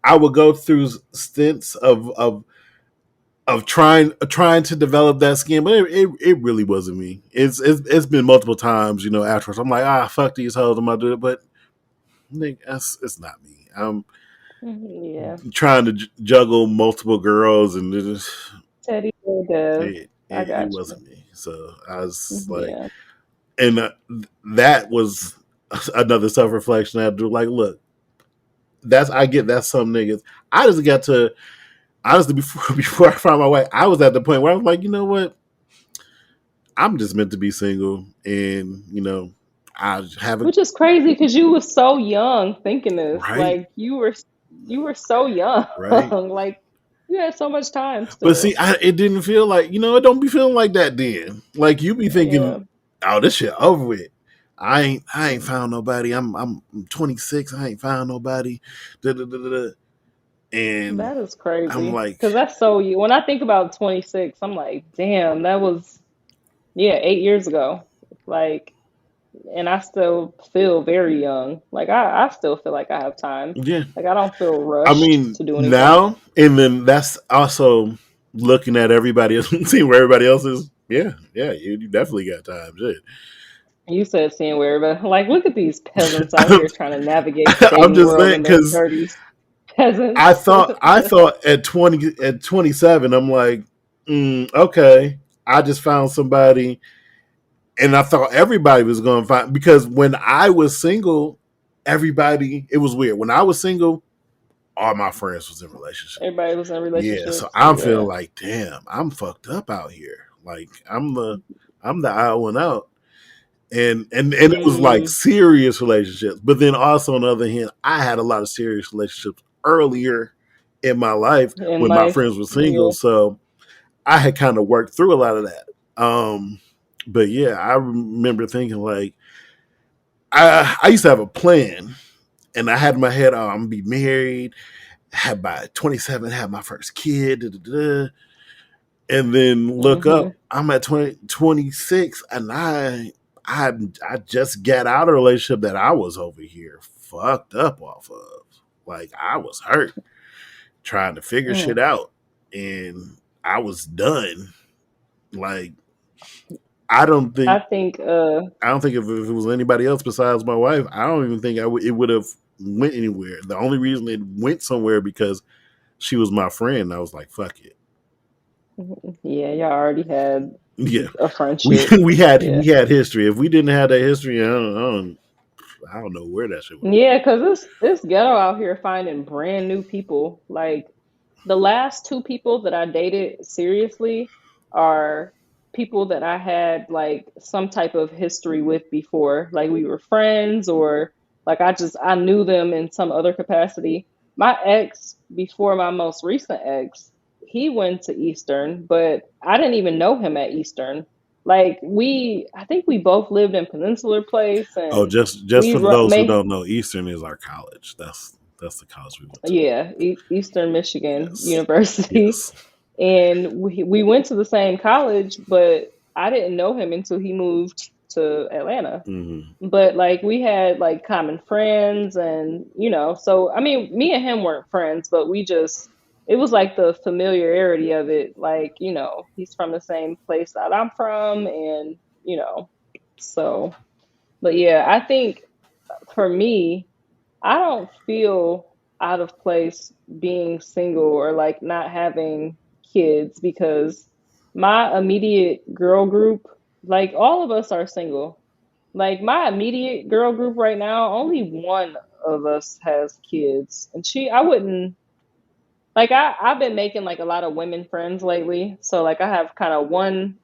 I would go through stints of trying to develop that skin, but it really wasn't me. It's been multiple times, afterwards. I'm like, fuck these hoes, I'm gonna do it, but Nick, it's not me. I'm Yeah. trying to juggle multiple girls, and Teddy bear Dev. I it got wasn't me. So I was you. like, Yeah. and that was another self reflection I had to do. Like, look, I get that some niggas. I just got to honestly before I found my way, I was at the point where I was like, you know what, I'm just meant to be single, and I haven't Which is crazy because you were so young thinking this. right, Like you were so young. right. Like you had so much time But see, still. it didn't feel like it don't be feeling like that then. Like you be thinking, Yeah. oh, this shit over with. I ain't found nobody. I'm 26. I ain't found nobody. Da, da, da, da, da. And That is I'm crazy. like, Cause that's so you when I think about 26, I'm like, damn, that was yeah, 8 years ago. Like and I still feel very young. Like I still feel like I have time. yeah. Like I don't feel I rushed mean, to do anything. now and then that's also looking at everybody else, seeing where everybody else is. Yeah, yeah, you definitely got time. Shit. You said seeing where, but like, look at these peasants out I'm, here trying to navigate the I'm dating just world saying in their because 30s. Peasants. I thought at 27, I'm like, okay, I just found somebody, and I thought everybody was going to find because when I was single, everybody, it was weird. When I was single, all my friends was in relationships. Everybody was in Yeah, so relationships. I'm feeling Yeah. like, damn, I'm fucked up out here. Like I'm the odd one out. And it was like Mm, serious relationships. But then also on the other hand, I had a lot of serious relationships earlier in my life in when my life. friends were single. Yeah. So I had kind of worked through a lot of that. But yeah, I remember thinking like I used to have a plan and I had in my head, oh, I'm gonna be married, had by 27, have my first kid, da, da, da. And then look Hmm. up, I'm at 26, and I I just got out of a relationship that I was over here fucked up off of. Like I was hurt trying to figure Mm. shit out, and I was done. Like I don't I think think I don't think if it was anybody else besides my wife, I don't even think it would have went anywhere. The only reason it went somewhere because she was my friend. I was like, fuck it. yeah, y'all already had Yeah, a we friendship. Yeah. we had history. If we didn't have that history, I don't know where that shit would have went. Yeah, because it's ghetto out here finding brand new people. Like the last two people that I dated seriously are people that I had like some type of history with before. Like we were friends or like I knew them in some other capacity. My ex before my most recent ex, he went to Eastern, but I didn't even know him at Eastern. Like I think we both lived in Peninsular Place Oh, and just we for those who made don't know, Eastern is our college. That's the college we went to. yeah, Eastern Michigan Yes, University. yes. And we went to the same college, but I didn't know him until he moved to Atlanta. Hmm. But like we had like common friends and so I mean me and him weren't friends, but we just it was like the familiarity of it, like, he's from the same place that I'm from and you know, so but yeah, I think for me, I don't feel out of place being single or like not having kids because my immediate girl group, like all of us are single. Like my immediate girl group right now, only one of us has kids. And I wouldn't like I've been making like a lot of women friends lately. So like I have kind of one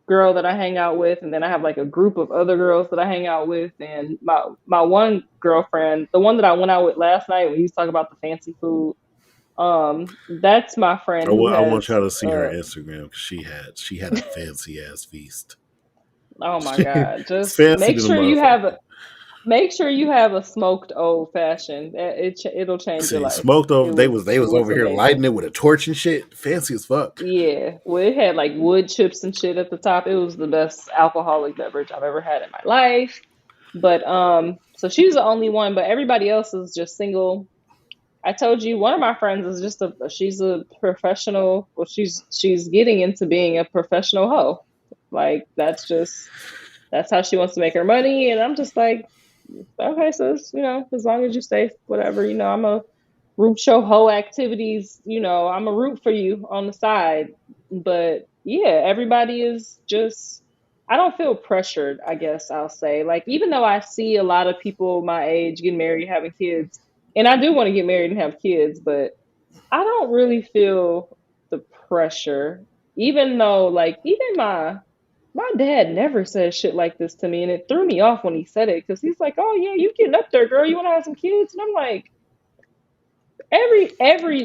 girl that I hang out with, and then I have like a group of other girls that I hang out with. And my one girlfriend, the one that I went out with last night, when you talk about the fancy food, that's my friend who I want has y'all to see her Instagram because she had a fancy ass feast. oh my god, It's just fancy to the motherfucker. make sure you have a smoked old fashioned. It'll change your See, life. smoked over. They It was was over here amazing. lighting it with a torch and shit. Fancy as fuck. Yeah, well, it had like wood chips and shit at the top. It was the best alcoholic beverage I've ever had in my life. But so she's the only one, but everybody else is just single. I told you one of my friends is just she's a professional. Well, she's getting into being a professional hoe. Like that's how she wants to make her money, and I'm just like, okay, sis, as long as you stay, whatever, I'm a root show hoe activities, I'm a root for you on the side. But yeah, everybody is just, I don't feel pressured, I guess I'll say. Like, even though I see a lot of people my age getting married, having kids, and I do want to get married and have kids, but I don't really feel the pressure, even though, like, even my dad never said shit like this to me, and it threw me off when he said it because he's like, "Oh yeah, you getting up there, girl? You want to have some kids?" And I'm like,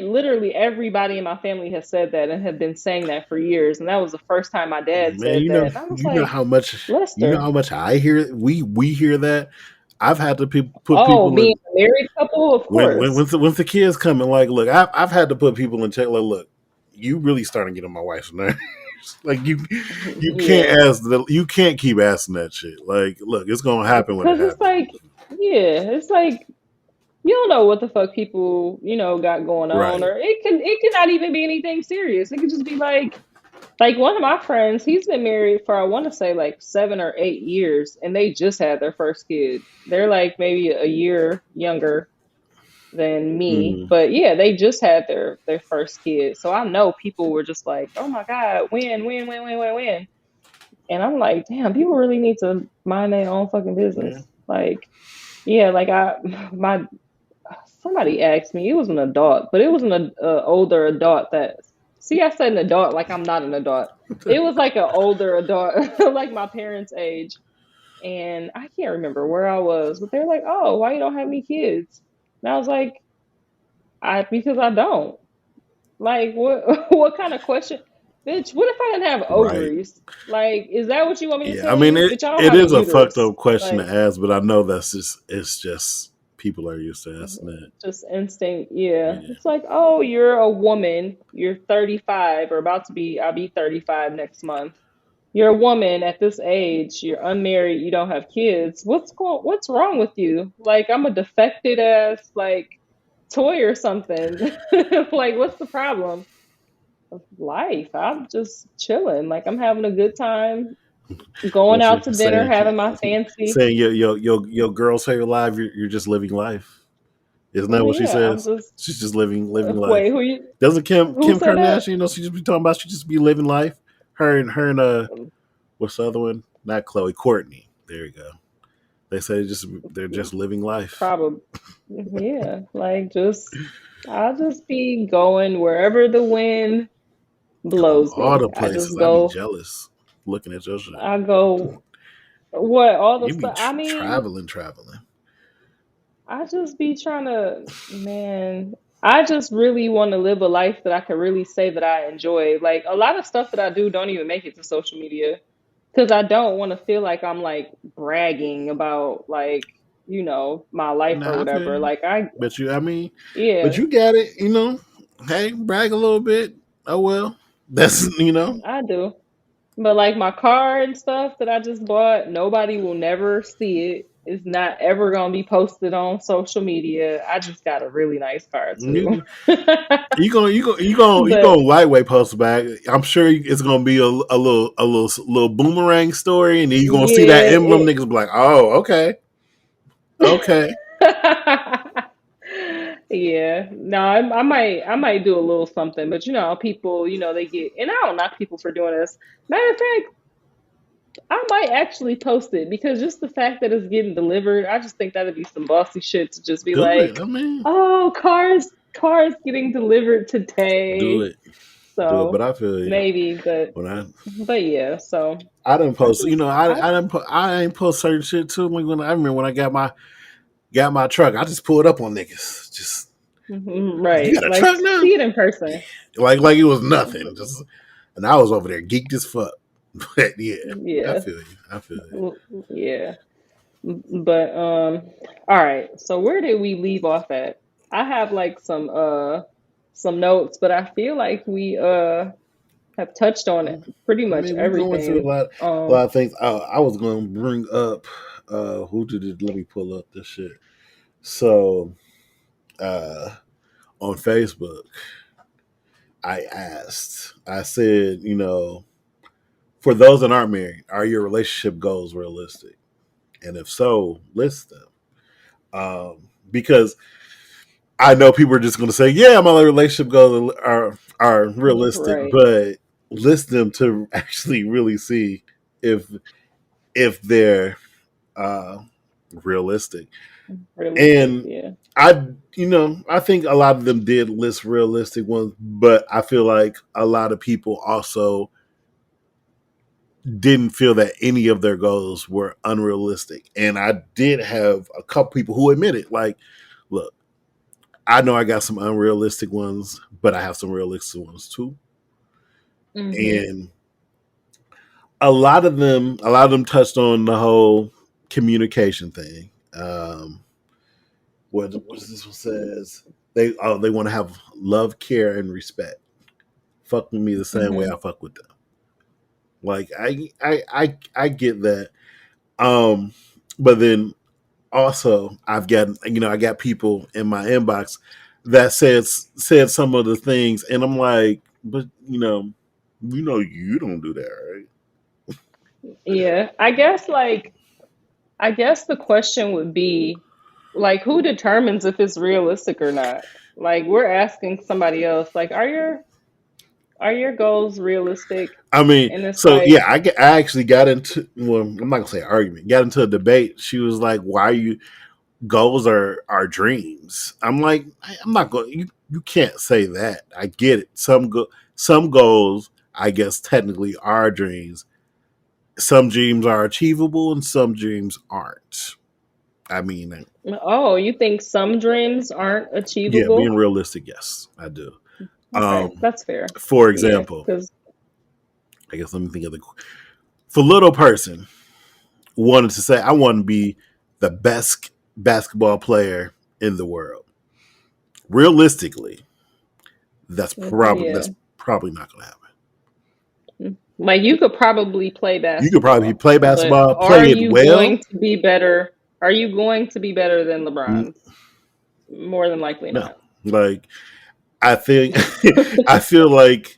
literally everybody in my family has said that and have been saying that for years, and that was the first time my dad Man, said that, and I was like, you know Lester, how much I hear we hear that. I've had to put oh, people being in a married couple, of course, once the kids come and like, look, I've had to put people in check. Like, look, you really starting to get on my wife's nerves. Like you can't yeah, you can't keep asking that shit. Like, look, it's gonna happen when it because it's happens. like, yeah, it's like you don't know what the fuck people got going on, Right. or it could not even be anything serious. It could just be like one of my friends, he's been married for I want to say like 7 or 8 years, and they just had their first kid. They're like maybe a year younger than me, Hmm. but yeah, they just had their first kid. So I know people were just like, "Oh my god, when?" And I'm like, "Damn, people really need to mind their own fucking Yeah. business." Like, Yeah, like my somebody asked me, it was an adult, but it was an older adult that, see, I said an adult like I'm not an adult. It was like an older adult, like my parents' age. And I can't remember where I was, but they're like, "Oh, why you don't have any kids?" And I was like, because I don't." Like, what what kind of question? Bitch, what if I didn't have Right. ovaries? Like, is that what you want me to Yeah. I tell mean, you? it Bitch, I don't it have a is a fucked uterus. up question to Like, ask, but I know that's just it's just people are used to asking that. just instinct. Yeah. Yeah. It's like, oh, you're a woman. You're 35 or about to be, I'll be 35 next month. You're a woman at this age. You're unmarried. You don't have kids. What's wrong with you? Like, I'm a defected ass, like, toy or something. Like, what's the problem? Life. I'm just chilling. Like, I'm having a good time, going What you out to dinner, saying? having my fancy. Saying your girl's favorite life. You're just living life. Isn't that Oh what she yeah, I'm says? just. She's just living Wait, life. who you? Doesn't Who Kim said that? Kardashian? You know, she just be talking about she just be living life. Her and what's the other one? Not Chloe, Courtney. There you go. They say they're just living life. Probably. Yeah, like just. I'll just be going wherever the wind Of blows all me. the I just places, I'd be go. jealous looking at your shit. I go. What all the You be stuff? I mean, traveling. I just be trying to, man, I just really want to live a life that I can really say that I enjoy. Like a lot of stuff that I do don't even make it to social media because I don't want to feel like I'm like bragging about like, my life or Nah, I feel whatever. you. Like I, But you, I mean, but yeah, you got it. You know, hey, brag a little bit. Oh well, that's I do. But like my car and stuff that I just bought, nobody will never see it. It's not ever gonna be posted on social media. I just got a really nice car too. you you But gonna lightweight post back. I'm sure it's gonna be a little boomerang story, and then you gonna see that yeah, emblem. Niggas be like, oh, okay, okay. yeah. No, I might do a little something, but people, they get, and I don't knock people for doing this. Matter of fact, I might actually post it because just the fact that it's getting delivered, I just think that'd be some bossy shit to just be Do it. like, I mean, oh, cars getting delivered do today. it, do it. But So I feel you. maybe, but When but yeah. So I didn't I post, just I I ain't post certain shit too. Like when I remember when I got my truck, I just pulled up on niggas. Just you right, got a like truck now? see it in person. Like it was nothing. Just and I was over there geeked as fuck. But yeah, I Yeah, feel you. I feel you. yeah. But all right. So where did we leave off at? I have like some notes, but I feel like we have touched on it pretty I much mean, we going through everything. a lot of things. I was going to bring up who did it? Let me pull up this shit. So uh, on Facebook, I asked. I said, for those that aren't married, are your relationship goals realistic? And if so, list them. Because I know people are just going to say, "Yeah, my relationship goals are realistic," Right. but list them to actually really see if they're uh, realistic. Realistic, And yeah. I think a lot of them did list realistic ones, but I feel like a lot of people also didn't feel that any of their goals were unrealistic. And I did have a couple people who admitted, like, look, I know I got some unrealistic ones, but I have some realistic ones too. Mm-hmm. And a lot of them touched on the whole communication thing. What this one says? They want to have love, care, and respect. Fuck with me the same way Mm-hmm. I fuck with them. Like I get that. Um, but then also I got people in my inbox that said some of the things, and I'm like, but you don't do that, right? Yeah. I guess the question would be like who determines if it's realistic or not? Like we're asking somebody else, like, are your goals realistic? I mean, And it's so like, yeah, I actually got into, well, I'm not gonna say argument, got into a debate. She was like, "Why are you? goals are dreams. I'm like, I'm not going. You can't say that. I get it. Some goals, I guess, technically are dreams. Some dreams are achievable, and some dreams aren't. I mean, Oh, you think some dreams aren't yeah, being achievable? realistic, yes, I do. Okay, Um, that's fair. for Yeah, example, because I guess let me think of the for little person wanted to say I want to be the best basketball player in the world. Realistically, yeah, that's probably not going to happen. like you could probably play You could probably basketball, play but basketball, are play it you well. going to be better? Are you going to be better than LeBron? More than likely No, not. like I think I feel like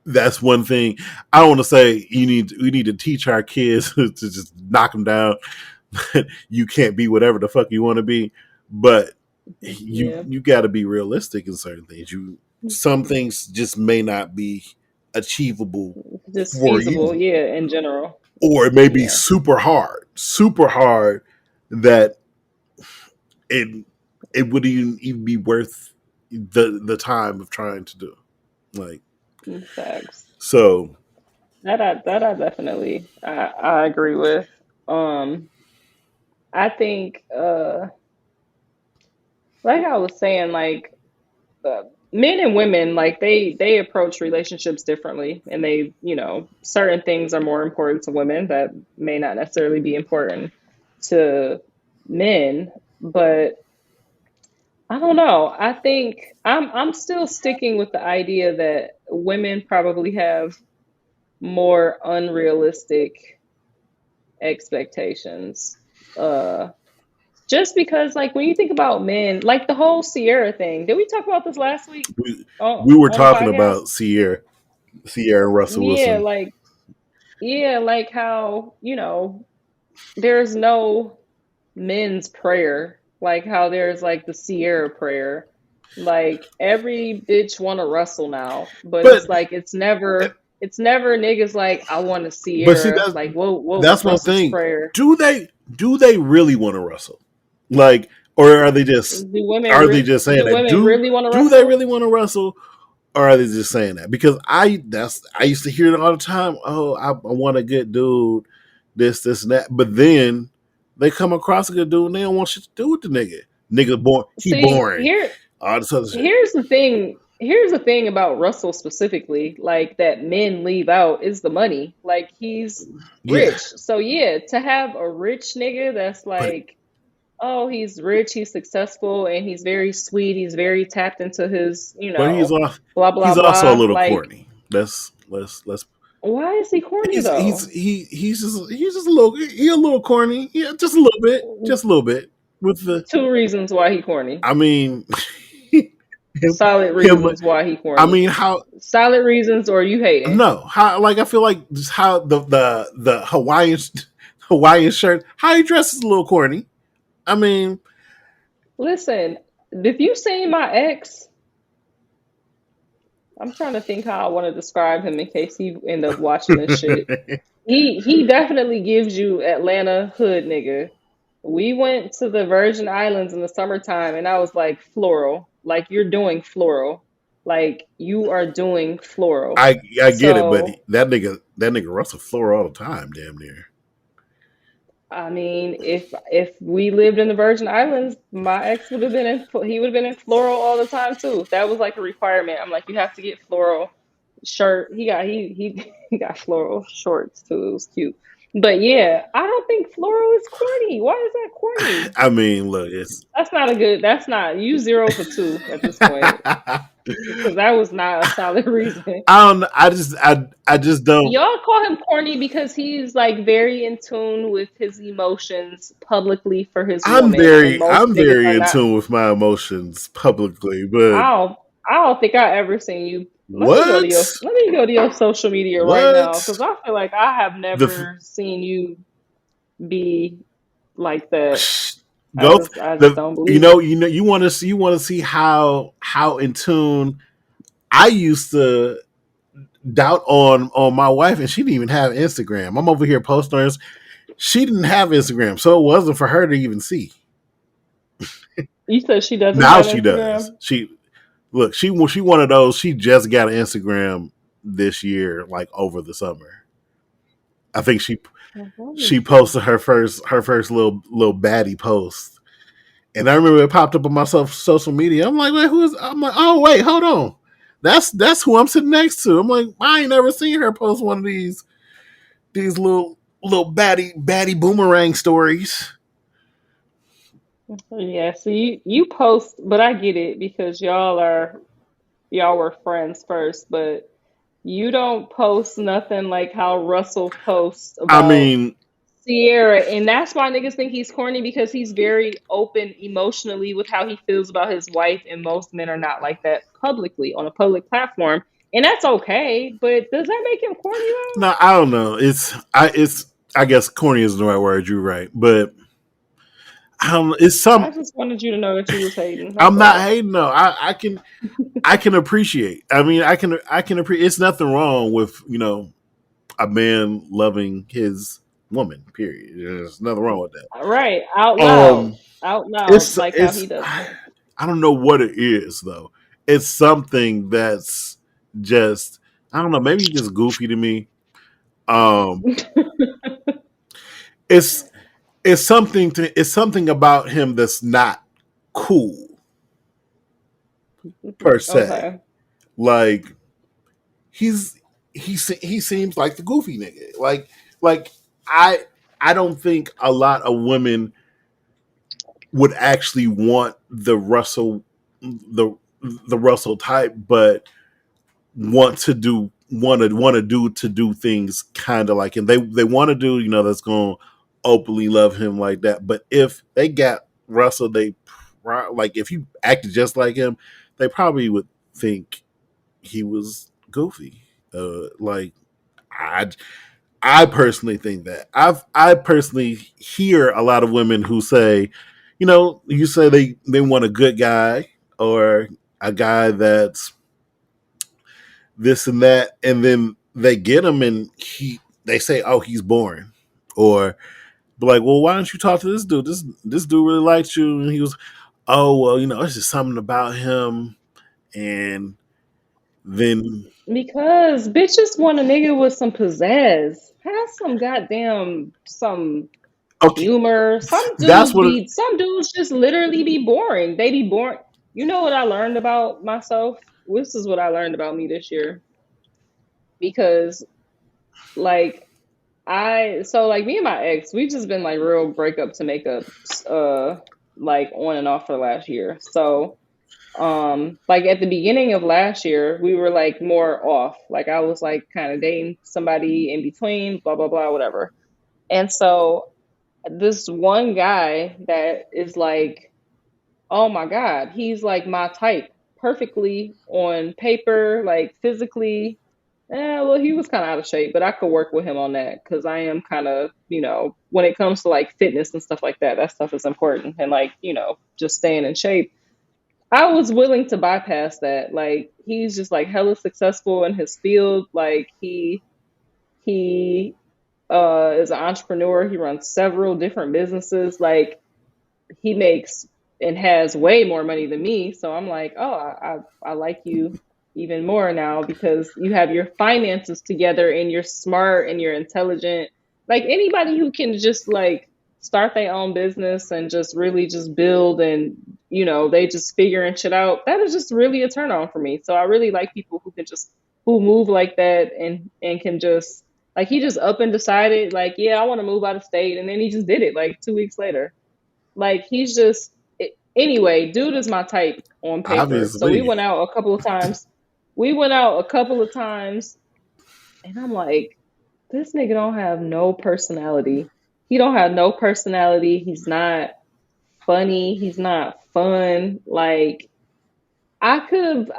that's one thing. I don't want to say we need to teach our kids to just knock them down. You can't be whatever the fuck you want to be, but Yeah, you got to be realistic in certain things. You some things just may not be achievable just for feasible. you, Yeah, in general. or it may be Yeah. super hard that it it would even be worth the time of trying to do. Like Facts. so, That I definitely I agree with. Um, I think like I was saying, like uh, men and women, like they approach relationships differently, and they, certain things are more important to women that may not necessarily be important to men. But I don't know. I think I'm still sticking with the idea that women probably have more unrealistic expectations. Uh, just because, like, when you think about men, like the whole Sierra thing, did we talk about this last week we on we were on the talking podcast? about Sierra and Russell Yeah, Wilson, like how, there's no men's prayer, like how there's like the Sierra prayer. Like every bitch want to wrestle now, but but it's never niggas like I want to see Sierra. Like what was that's one Russell's thing. prayer? Do they really want to wrestle? Like, or are they just saying Do that? women really want to Do they wrestle? really want to wrestle, or are they just saying that? Because I used to hear it all the time. Oh, I want a good dude, this and that. But then they come across a good dude and they don't want shit to do with the nigga. Nigga born he See, boring. All this other shit. here's the thing. Here's the thing about Russell specifically, like that men leave out is the money. Like he's Yeah, rich. So yeah, to have a rich nigga that's but like, oh, he's rich, he's successful, and he's very sweet, he's very tapped into his, he's off. blah blah He's also a blah. little Like, corny. Let's. why is he corny though? He's just a little corny. Yeah, just a little bit with the. Two reasons why he corny. I mean, him, Solid him. reasons why he I corny. mean, how Solid reasons, or you hating? no, how like I feel like just how the Hawaiian shirt, how he dresses a little corny. I mean, Listen, if you seen my ex, I'm trying to think how I want to describe him in case he end up watching this shit. He definitely gives you Atlanta hood nigga. We went to the Virgin Islands in the summertime, and I was like floral, like you're doing floral, like you are doing floral. I get it, but So that nigga Russell floor all the time, damn near. I mean, if we lived in the Virgin Islands, my ex would have been he would have been in floral all the time too. That was like a requirement. I'm like, you have to get floral shirt. He got floral shorts too. It was cute. But yeah, I don't think floral is corny. Why is that corny? I mean, look, it's. That's not a good. That's not you 0 for 2 at this point because that was not a solid reason. I don't. I just don't. Y'all call him corny because he's like very in tune with his emotions publicly for his woman, and most I'm niggas very are in not. tune with my emotions publicly, but I don't. I don't think I ever seen you. what? Let me go to your social media right now What? because I feel like I have The never seen you be like that. go I just the don't believe it. you want to see how in tune I used to doubt on my wife, and she didn't even have Instagram. I'm over here posting her. She didn't have Instagram, so it wasn't for her to even see. You said she doesn't Now have she does. Instagram? She one of those. She just got an Instagram this year, like over the summer. I think Well, let me she see. posted her first little baddie post, and I remember it popped up on my social media. I'm like, wait, who is? I'm like, oh wait, hold on, that's who I'm sitting next to. I'm like, I ain't never seen her post one of these little baddie boomerang stories. Yeah, so you post, but I get it because y'all were friends first, but you don't post nothing like how Russell posts I about mean, Sierra, and that's why niggas think he's corny because he's very open emotionally with how he feels about his wife, and most men are not like that publicly on a public platform, and that's okay. But does that make him corny no, I don't know. It's I guess corny isn't the right word. You're right, but I don't. It's though? I some. just wanted you to know that you was hating. That's I'm not all. hating. No, I can appreciate. I mean, I can appreciate. It's nothing wrong with a man loving his woman. Period. There's nothing wrong with that. Right, Um, out loud, it's like how he it's does it. I don't know what it is though. It's something that's just I don't know. Maybe he's just goofy to me. Um, it's it's something about him that's not cool per se. Okay. Like he's he seems like the goofy nigga. Like I I don't think a lot of women would actually want the Russell type, but want to do things kind of like him. They want to do that's going to openly love him like that. But if they got Russell, like if you acted just like him, they probably would think he was goofy. Like I I personally think that I personally hear a lot of women who say, you say they want a good guy or a guy that's this and that, and then they get him and they say, oh, he's boring, or be like, well, why don't you talk to this dude? This dude really likes you, and he was, oh well, it's just something about him, and then Because bitches want a nigga with some pizzazz. Have some goddamn some okay, humor. that's what. Some dudes just literally be boring. They be boring. You know what I learned about myself? This is what I learned about me this year. Because like like me and my ex, we've just been like real breakup to makeups like on and off for the last year. So like at the beginning of last year we were like more off, like I was like kind of dating somebody in between, blah blah blah, whatever. And so this one guy that is like, oh my god, he's like my type perfectly on paper, like physically. Well, he was kind of out of shape, but I could work with him on that because I am kind of, when it comes to like fitness and stuff like that, that stuff is important, and like, just staying in shape. I was willing to bypass that. Like he's just like hella successful in his field. Like he is an entrepreneur. He runs several different businesses. Like he makes and has way more money than me. So I'm like, oh, I like you even more now because you have your finances together and you're smart and you're intelligent. Like anybody who can just like start their own business and just really just build, and they just figuring shit out. That is just really a turn on for me. So I really like people who can just who move like that, and can just like he just up and decided like, yeah, I want to move out of state, and then he just did it like 2 weeks later. Like he's just anyway, dude is my type on paper. So we Obviously, went out a couple of times. We went out a couple of times, and I'm like, this nigga don't have no personality. He don't have no personality. He's not funny. He's not fun. Like I could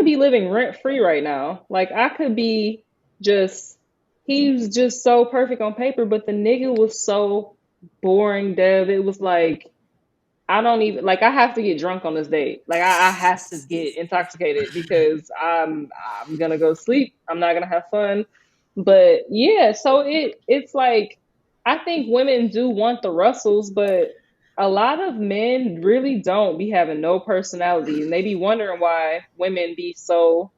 be living rent free right now. Like I could be just he was just so perfect on paper, but the nigga was so boring, Dev. It was like I don't even like I have to get drunk on this date. Like I have to get intoxicated because I'm gonna go to sleep. I'm not gonna have fun. But yeah, so it's like I think women do want the Russells, but a lot of men really don't be having no personality, and they be wondering why women be so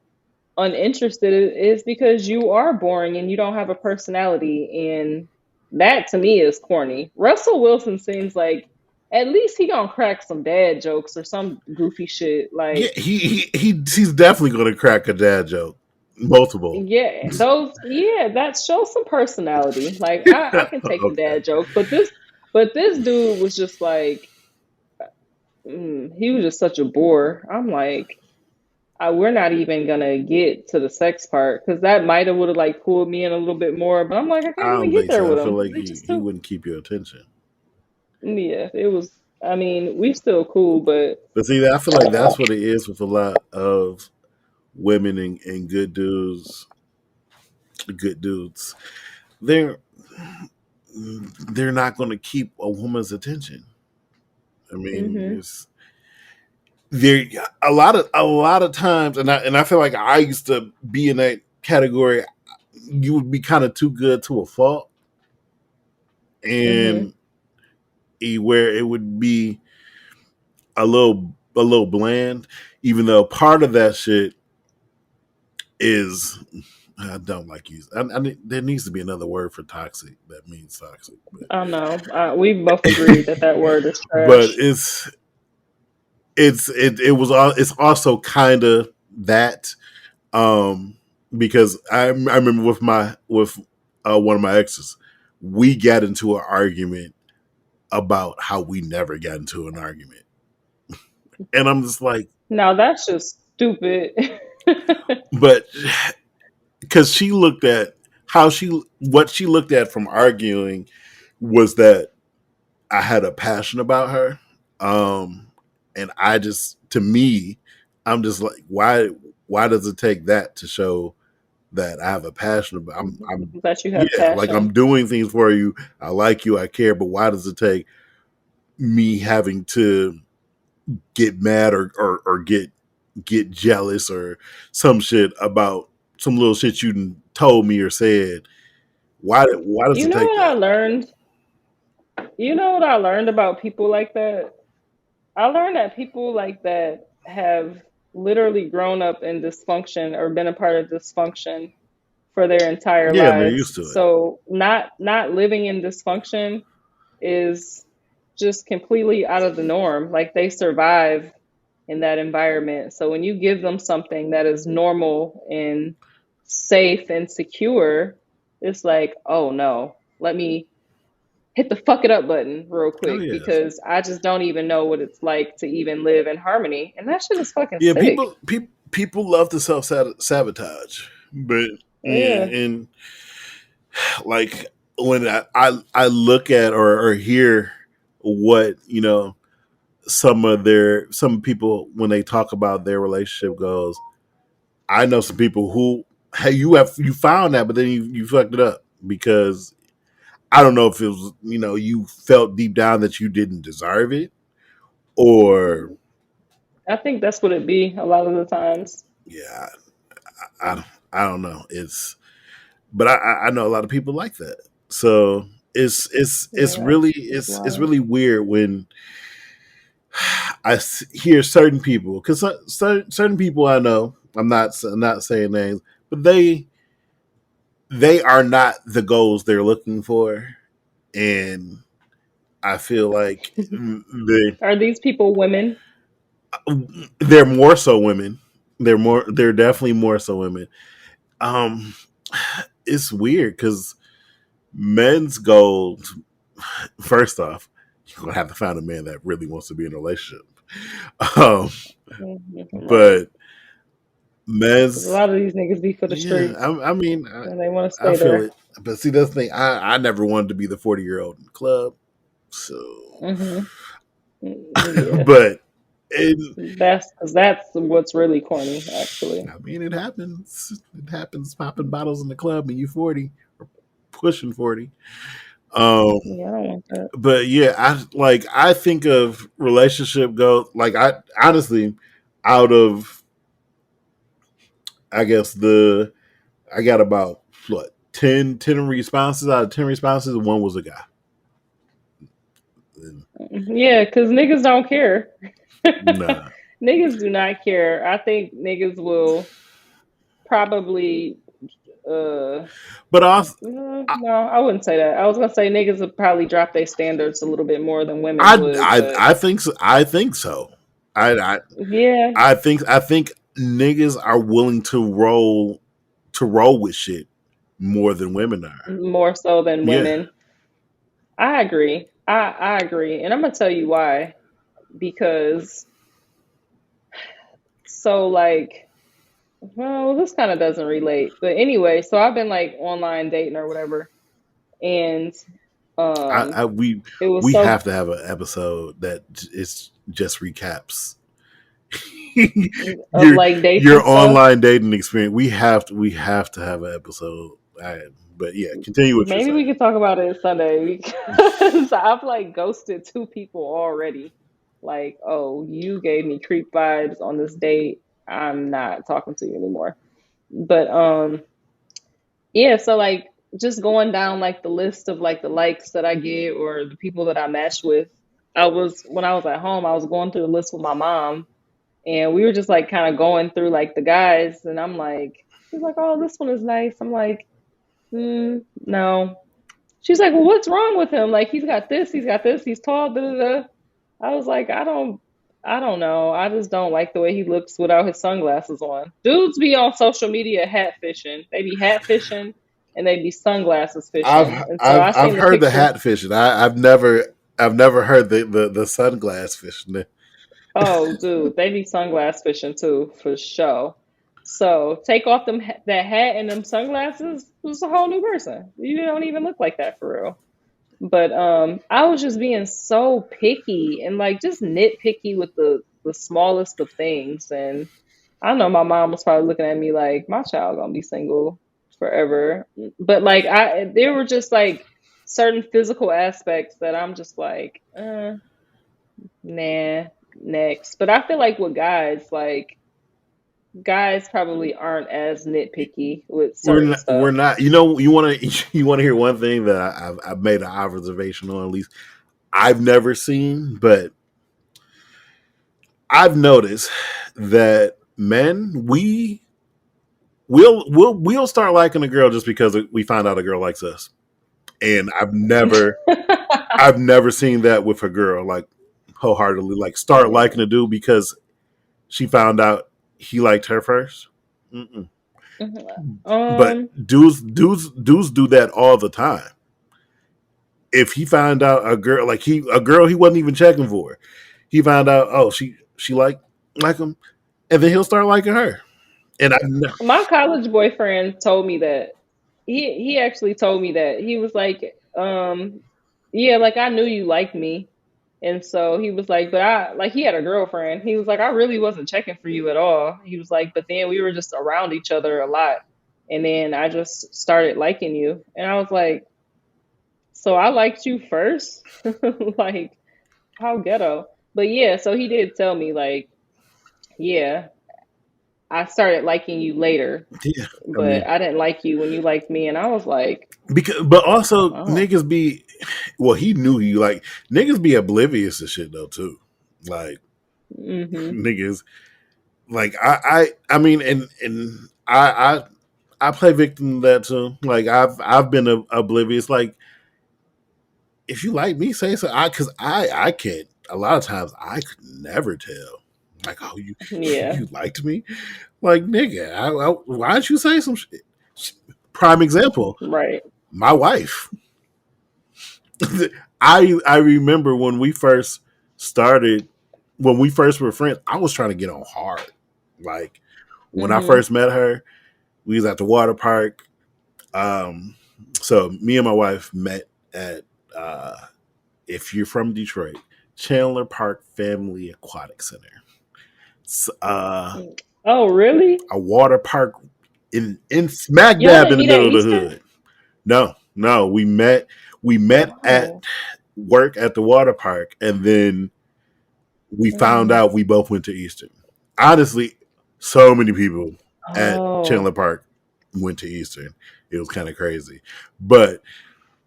uninterested. Is because you are boring and you don't have a personality, and that to me is corny. Russell Wilson seems like at least he gonna crack some dad jokes or some goofy shit. Yeah, Like, he's definitely going to crack a dad joke, multiple. yeah, that shows some personality. Like, I can take the Okay, dad jokes, but this dude was just like, he was just such a bore. I'm like, we're not even gonna get to the sex part because that might have would have like pulled me in a little bit more. But I'm like, I I can't even don't get think there so. I with feel him. like We just he too. wouldn't keep your attention. Yeah, it was. I mean, we still cool, but But see, I feel like that's what it is with a lot of women and good dudes. Good dudes, they're they're not going to keep a woman's attention. I mean, hmm it's there a lot of times, and I feel like I used to be in that category. You would be kind of too good to a fault, hmm and where it would be a little bland, even though part of that shit is I don't like use. There needs to be another word for toxic that means toxic, I know. We both agreed that that word is but trash. it's also kind of that um because I remember with one of my exes, we got into an argument about how we never got into an argument, and I'm just like, Now that's just stupid. but because she looked at what she looked at from arguing was that I had a passion about her. And I just, to me, I'm just like, why does it take that to show that I have a passion about? That you have Yeah, like passion. I'm doing things for you. I like you. I care. But why does it take me having to get mad or get jealous or some shit about some little shit you told me or said? Why does You it know take what I that? learned? You know what I learned about people like that? I learned that people like that have literally grown up in dysfunction or been a part of dysfunction for their entire Yeah, and they're lives. used to it. So not living in dysfunction is just completely out of the norm. Like they survive in that environment. So when you give them something that is normal and safe and secure, it's like, oh no, let me hit the fuck it up button real Oh quick yes. because I just don't even know what it's like to even live in harmony. And that shit is fucking Yeah, sick. people love to self sabotage, but yeah, Yeah. and like when I look at or hear what some people when they talk about their relationship goes, I know some people who hey you found that, but then you fucked it up because I don't know if it was you felt deep down that you didn't deserve it or I think that's what it be a lot of the times. yeah I don't know but I know a lot of people like that. So it's Yeah, really it's it's wild. really weird when hear certain people because certain people I know I'm not saying names, but they are not the goals they're looking for, and I feel like Are these people women? they're more so women. They're definitely more so women. Um, it's weird because men's goals. First off, you're gonna have to find a man that really wants to be in a relationship. Um, Right. but Because a men's, lot of these niggas be for the yeah, streets I mean, and they want to I stay feel there. it. But see, that's the thing. I never wanted to be the 40-year-old in the club. So, hmm Yeah, but it, that's because that's what's really corny, actually. I mean, it happens. It happens. Popping bottles in the club and you 40 or pushing 40. Um, Yeah, I don't want that. but yeah, I think of relationship go like I honestly out of I guess I got about what 10 responses out of 10 responses, one was a guy. And Yeah, because niggas don't care. nah, Niggas do not care. I think niggas will probably uh but also, I, no, I wouldn't say that. I was gonna say niggas would probably drop their standards a little bit more than women would, but I think so. I think so. I, I yeah, I think niggas are willing to roll with shit more than women are. more so than Yeah, women. I agree. I agree. And I'm gonna tell you why. Because so like well, this kind of doesn't relate. But anyway, so I've been like online dating or whatever. And I it was we so have to have an episode that is just recaps of your like dates and your stuff. online dating experience. We have to have an episode. But yeah, continue what you're Maybe saying. we could talk about it Sunday because I've like ghosted two people already. Like, oh, you gave me creep vibes on this date. I'm not talking to you anymore. But yeah, so like just going down like the list of like the likes that I get or the people that I matched with. I was when I was at home, I was going through the list with my mom and we were just like kind of going through like the guys and I'm like, she's like, oh, this one is nice. I'm like, no. She's like, well, what's wrong with him? Like, he's got this, he's tall, da da da. I was like, I don't know. I just don't like the way he looks without his sunglasses on. Dudes be on social media hat fishing. They be hat fishing and they be sunglasses fishing. And so I I've seen the heard the picture. hat fishing. I've never heard the sunglass fishing. Oh, dude, they be sunglass fishing too, for sure. So take off that hat and them sunglasses. It's a whole new person. You don't even look like that for real. But I was just being so picky and like just nitpicky with the smallest of things. And I don't know, my mom was probably looking at me like my child gonna be single forever. But like I there were just like certain physical aspects that I'm just like, nah, next. But I feel like with guys, like guys probably aren't as nitpicky with certain We're stuff. not. You know, you want to you want to hear one thing that I've made an observation on. At least I've never seen, but I've noticed that men we'll start liking a girl just because we find out a girl likes us, and I've never seen that with a girl like wholeheartedly like start liking a dude because she found out he liked her 1st. But um, dudes do that all the time. If he found out a girl he wasn't even checking for, he found out she like him, and then he'll start liking her. And I know my college boyfriend told me that he actually told me that he was like, yeah, like I knew you liked me, and so he was like, but I like he had a girlfriend. He was like, I really wasn't checking for you at all. He was like, but then we were just around each other a lot, and then I just started liking you, and I was like, so I liked you first, like how ghetto. But yeah, so he did tell me like, yeah, I started liking you later yeah, I but mean I didn't like you when you liked me, and I was like, because but also oh, niggas be well he knew he like niggas be oblivious to shit though too. Like mm-hmm, niggas like I mean and I play victim to that too. Like I've been oblivious. Like if you like me, say so. Because I can't. A lot of times I could never tell. Like oh yeah, you liked me. Like nigga, why don't you say some shit? Prime example, right, my wife. I remember when we first started, when we first were friends. I was trying to get on hard. Like when I mm-hmm, first met her, we was at the water park. Um, so me and my wife met at uh, if you're from Detroit, Chandler Park Family Aquatic Center. It's oh, really? a water park in smack Y'all dab didn't in the meet at middle of the Easter? hood. No, no, we met at Oh, work at the water park, and then we found mm. out we both went to Eastern. Honestly, so many people at Oh, Chandler Park went to Eastern. It was kind of crazy. But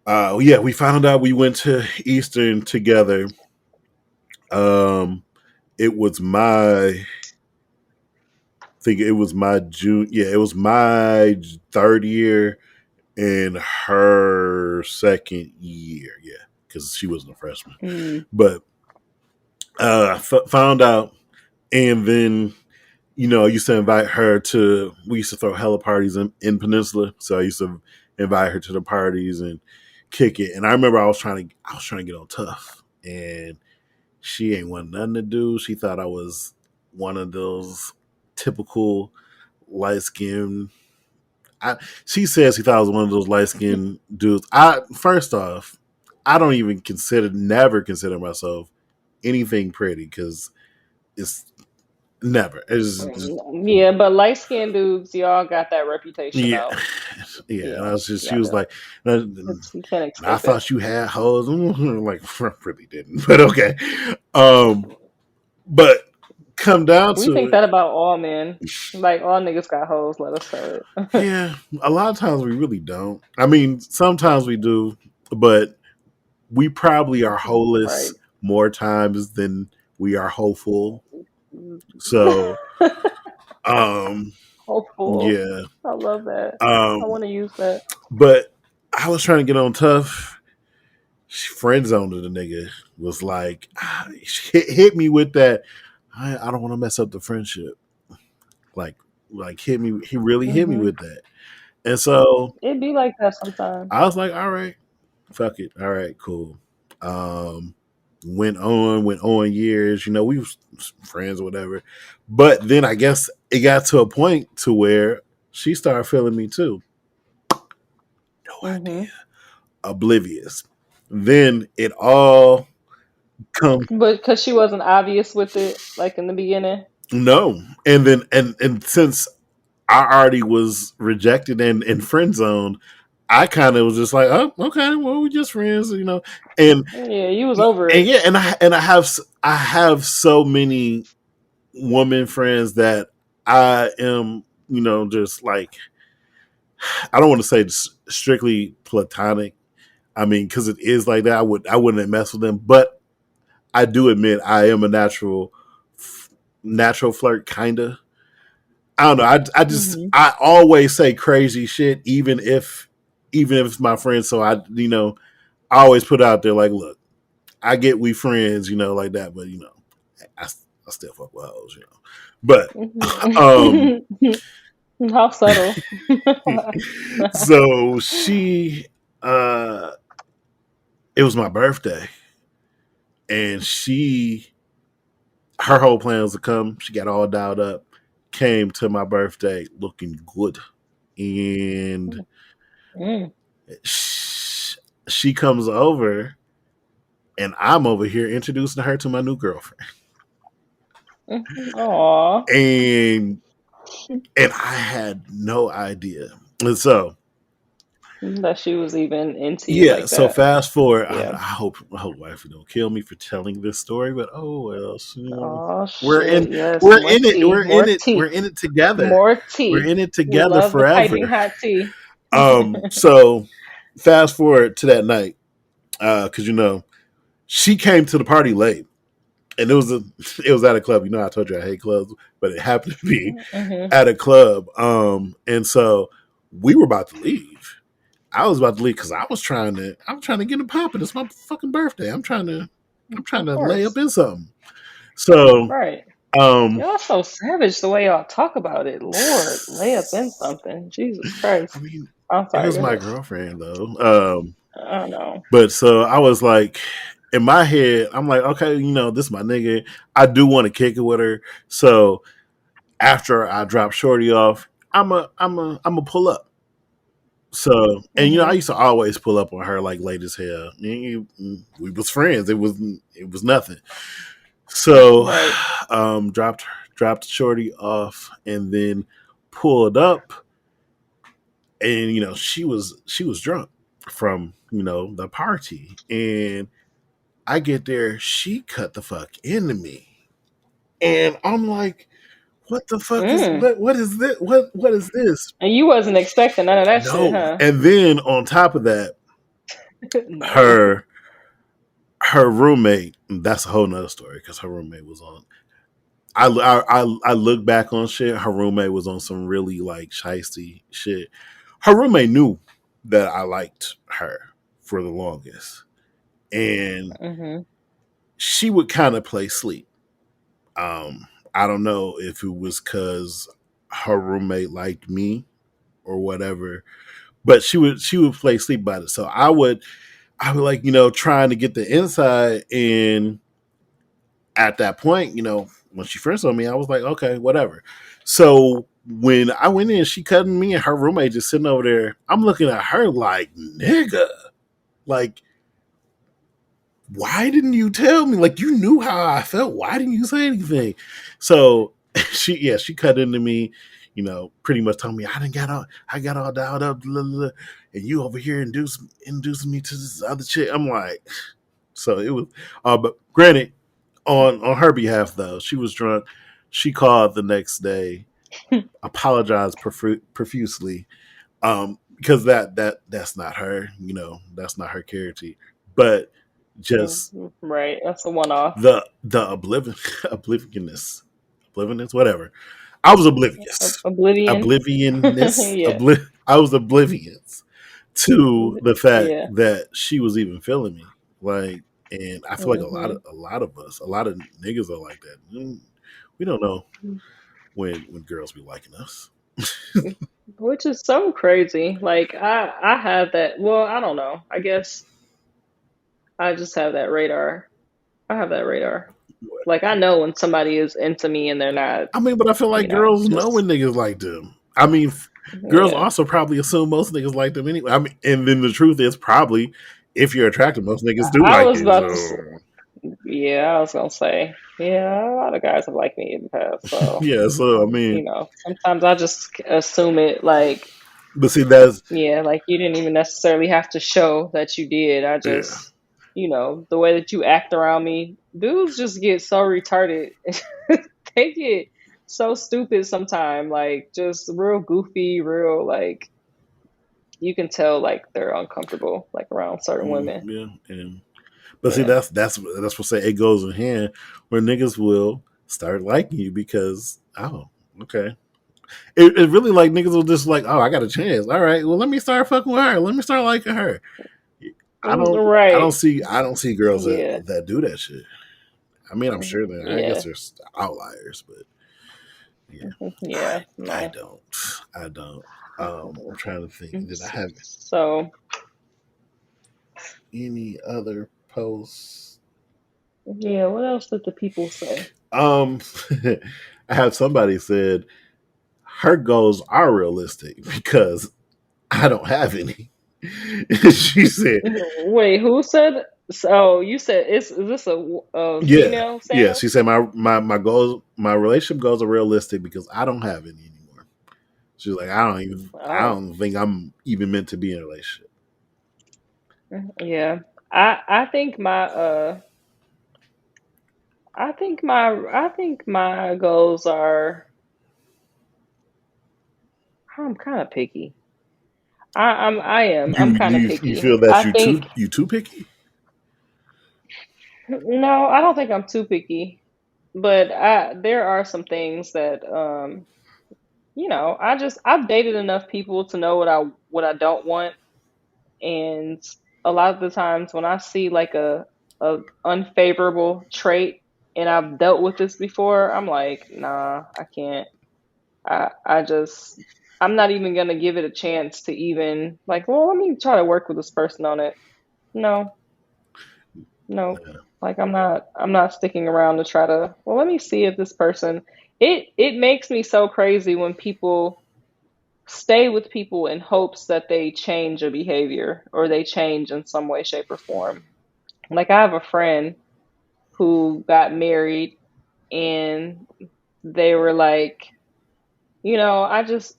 yeah, we found out we went to Eastern together. Um, it was my think it was my June. Yeah, it was my third year and her second year. Yeah, because she wasn't a freshman. Mm. But found out, and then I used to invite her to. We used to throw hella parties in Peninsula, so I used to invite her to the parties and kick it. And I remember I was trying to get on tough, and she ain't want nothing to do. She thought I was one of those typical light skinned. She says she thought I was one of those light skinned dudes. I First off, I don't even never consider myself anything pretty because it's never. It's just, Yeah, but light skinned dudes, y'all got that reputation yeah, though. yeah. And I Yeah, was just, she y'all was do. like, and You can't I escape it. thought you had hoes. Like, I really didn't, but okay. Um, but come down We to think it, that about all men. Like all niggas got hoes. Let us know it. yeah, a lot of times we really don't. I mean, sometimes we do, but we probably are holeless Right. more times than we are hopeful. So, um, Hopeful. yeah. I love that. I Um, want to use that. but I was trying to get on tough. She friend zoned the nigga. Was like, hit me with that. I don't want to mess up the friendship. Like, hit me. He really hit me Hmm. with that. And so It be like that sometimes. I was like, all right, fuck it. All right, cool. Um, went on years. We was friends or whatever. But then I guess it got to a point to where she started feeling me too. No Hmm. idea. Oblivious. Then it all come But because she wasn't obvious with it, like in the beginning. no. And then and since I already was rejected and friend zoned, I kind of was just like, oh, okay, well, we just friends. And Yeah, you was over and it. yeah, and I have so many woman friends that I am, just like I don't want to say strictly platonic. I mean, because it is like that, I wouldn't mess with them, but I do admit I am a natural flirt, kinda. I don't know. Hmm. I always say crazy shit, even if it's my friend. So I always put out there like, look, I get we friends, like that, but I, I still fuck with hoes. But um, Hmm. How subtle. so uh, it was my birthday, and her whole plan was to come. She got all dialed up, came to my birthday looking good, and Mm. she comes over, and I'm over here introducing her to my new girlfriend, Aw. and I had no idea. And so That she was even into you yeah, like so that. fast forward. I, Yeah. I hope wifey don't kill me for telling this story, but oh well, Oh we're in shit. Yes. we're More in it tea. we're in More it we're tea. in it together. More We're tea. in it We together love the piping forever. hot tea. So fast forward to that night, because she came to the party late, and it was at a club. I told you I hate clubs, but it happened to be Hmm. at a club. And so we were about to leave. I was about to leave because I'm trying to get it popping. It's my fucking birthday. I'm trying Of to lay up course. in something. So, Right. um, Y'all so savage the way y'all talk about it. Lord, lay up in something. Jesus I Christ. mean, I'm it sorry, was go my ahead. girlfriend though. I don't know. But so I was like, in my head, I'm like, okay, this is my nigga. I do want to kick it with her. So after I drop Shorty off, I'm a pull up. So, and I Hmm. used to always pull up on her like late as hell. We was friends. It was nothing. So, Right. dropped Shorty off, and then pulled up, and she was drunk from the party, and I get there, she cut the fuck into me, and I'm like, what the fuck is Mm. what is this? What is this? And you wasn't expecting none of that shit, No. huh? And then on top of that, No. her her roommate. That's a whole nother story because her roommate was on. I look back on shit. Her roommate was on some really like shisty shit. Her roommate knew that I liked her for the longest, and Mhm. she would kind of play sleep. I don't know if it was because her roommate liked me or whatever, but she would play sleep about it. So I would like trying to get the inside, and at that point, when she first saw me, I was like, okay, whatever. So when I went in, she cutting me and her roommate just sitting over there. I'm looking at her like, nigga, like, why didn't you tell me? Like, you knew how I felt. Why didn't you say anything? So she cut into me, pretty much telling me I got all dialed up, blah, blah, blah, and you over here inducing me to this other chick. I'm like, so it was, but granted, on her behalf though, she was drunk. She called the next day, apologized profusely, because that's not her, that's not her character. But just Right. That's a one off. the obliviousness, whatever. I was oblivious, Oblivion. Yeah. I was oblivious to the fact Yeah. that she was even feeling me. Like, and I feel like a lot of Mhm. a lot of us, a lot of niggas are like that. We don't know when girls be liking us. Which is so crazy. Like I have that. Well, I don't know. I guess I just have that radar. I have that radar. Like I know when somebody is into me and they're not, I mean, but I feel like girls know just when niggas like them. I mean, girls yeah. also probably assume most niggas like them anyway. I mean, and then the truth is probably if you're attractive, most niggas do I like was you. about to. So Yeah, I was gonna say. Yeah, a lot of guys have liked me in the past. So, yeah, so I mean, sometimes I just assume it. Like, but see, that's yeah, like you didn't even necessarily have to show that you did. I yeah. just, the way that you act around me, dudes just get so retarded. They get so stupid sometimes. Like, just real goofy, real like you can tell like they're uncomfortable like around certain women. Yeah, and but see, Yeah. that's what say it goes in hand where niggas will start liking you because okay, it really like niggas will just like I got a chance. All right, well let me start fucking with her. Let me start liking her. I don't I don't Right. see I don't see girls Yeah. that do that shit. I mean, I'm sure that I guess Yeah. there's outliers, but yeah, Yeah. I No. don't I don't. I'm trying to think. Did I have So, any other posts? yeah, what else did the people say? Um, I had somebody said her goals are realistic because I don't have any. She said, Wait, who said? So you said is this a "Yeah, female saying yeah." this? She said, "My goals, my relationship goals are realistic because I don't have any anymore." She's like, I Oh, don't think I'm even meant to be in a relationship." yeah. I think my goals are. I'm kind of picky. I'm You kind of you picky. feel that I think you too picky? no, I don't think I'm too picky, but there are some things that I've dated enough people to know what I don't want, and a lot of the times when I see like a unfavorable trait, and I've dealt with this before, I'm like, nah, I can't. I just I'm not even gonna give it a chance to even like, well, let me try to work with this person on it. No, no, Yeah. like I'm not sticking around to try to. Well, let me see if this person. It makes me so crazy when people stay with people in hopes that they change a behavior or they change in some way, shape, or form. Like I have a friend who got married and they were like, I just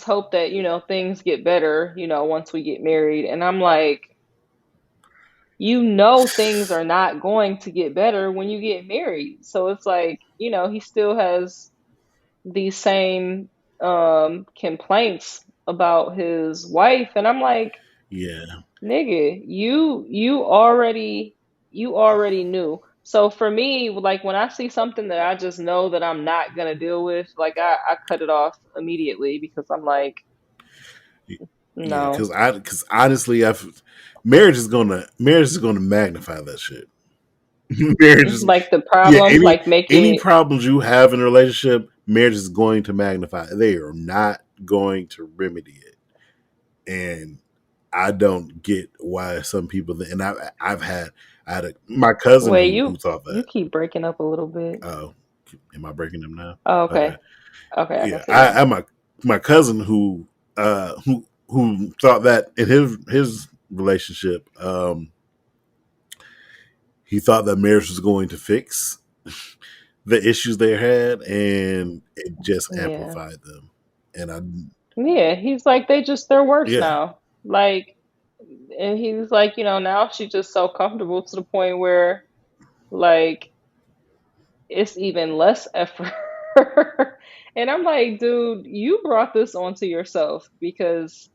hope that, things get better, once we get married. And I'm like, things are not going to get better when you get married. So it's like, he still has these same complaints about his wife, and I'm like, Yeah, nigga, you already knew. So for me, like when I see something that I just know that I'm not gonna deal with, like I cut it off immediately because I'm like, yeah. no. Because honestly, marriage is gonna magnify that shit. Marriage is Like the yeah. problems, like make Any it problems you have in a relationship, marriage is going to magnify. They are not going to remedy it, and I don't get why some people. And I had my cousin wait, who thought you that. keep breaking up a little bit. Oh, am I breaking them now? Oh, Okay, okay. Okay, I can yeah. see you. I my cousin who thought that in his relationship, he thought that marriage was going to fix the issues they had, and it just Yeah. amplified them. And I, Yeah, he's like they're worse yeah, now. Like, and he's like, now she's just so comfortable to the point where like it's even less effort. And I'm like, dude, you brought this onto yourself because